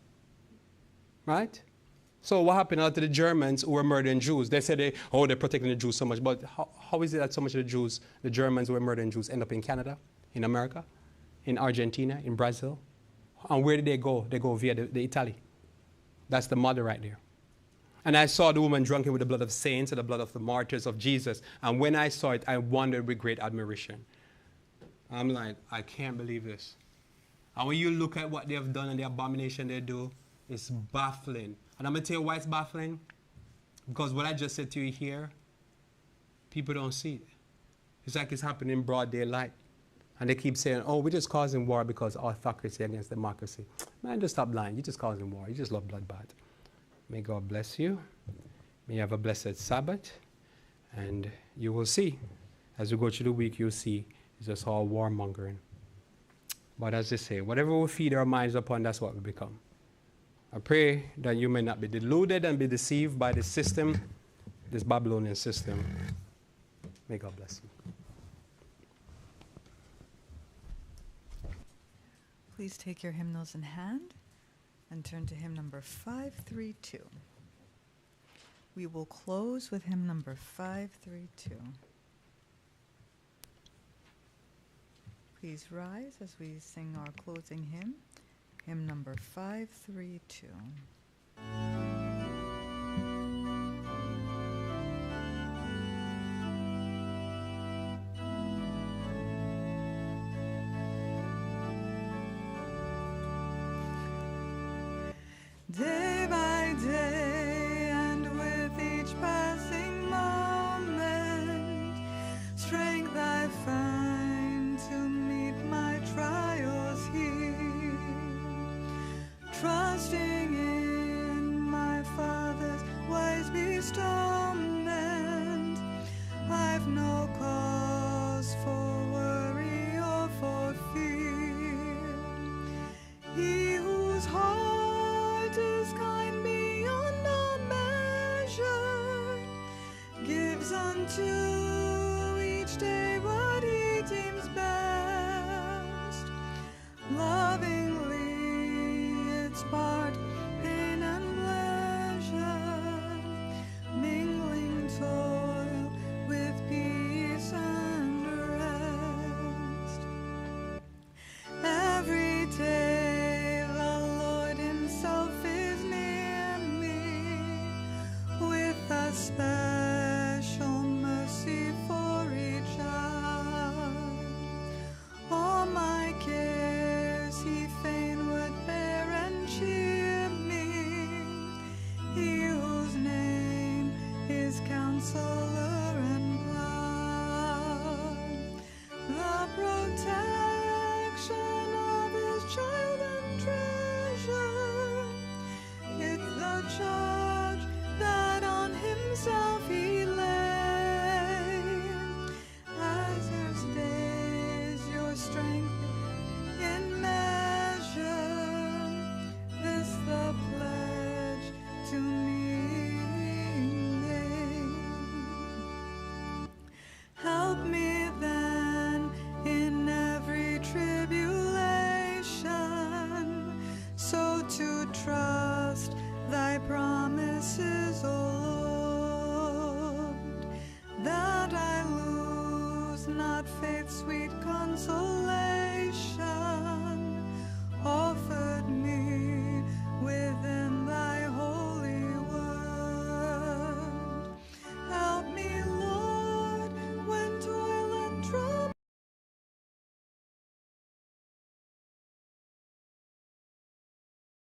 Right? So what happened to the Germans who were murdering Jews? They said they're protecting the Jews so much. But how is it that so much of the Jews, the Germans who were murdering Jews, end up in Canada, in America, in Argentina, in Brazil? And where did they go? They go via the Italy. That's the mother right there. And I saw the woman drunken with the blood of saints and the blood of the martyrs of Jesus. And when I saw it, I wondered with great admiration. I'm like, I can't believe this. And when you look at what they have done and the abomination they do, it's baffling. And I'm going to tell you why it's baffling. Because what I just said to you here, people don't see it. It's like it's happening in broad daylight. And they keep saying, oh, we're just causing war because autocracy against democracy. Man, just stop lying. You're just causing war. You just love bloodbath. May God bless you. May you have a blessed Sabbath. And you will see, as we go through the week, you'll see it's just all warmongering. But as they say, whatever we feed our minds upon, that's what we become. I pray that you may not be deluded and be deceived by the system, this Babylonian system. May God bless you. Please take your hymnals in hand and turn to hymn number 532. We will close with hymn number 532. Please rise as we sing our closing hymn, hymn number 532. Day by day and with each passing moment, strength I find to meet my trials here, trusting in my Father's wise bestowment. I've no cause for worry or for fear. He whose heart is kind beyond all measure gives unto each day what he deems best. Lovingly its part pain and pleasure, mingling toil with peace and rest. Every day the Lord himself is near me with a special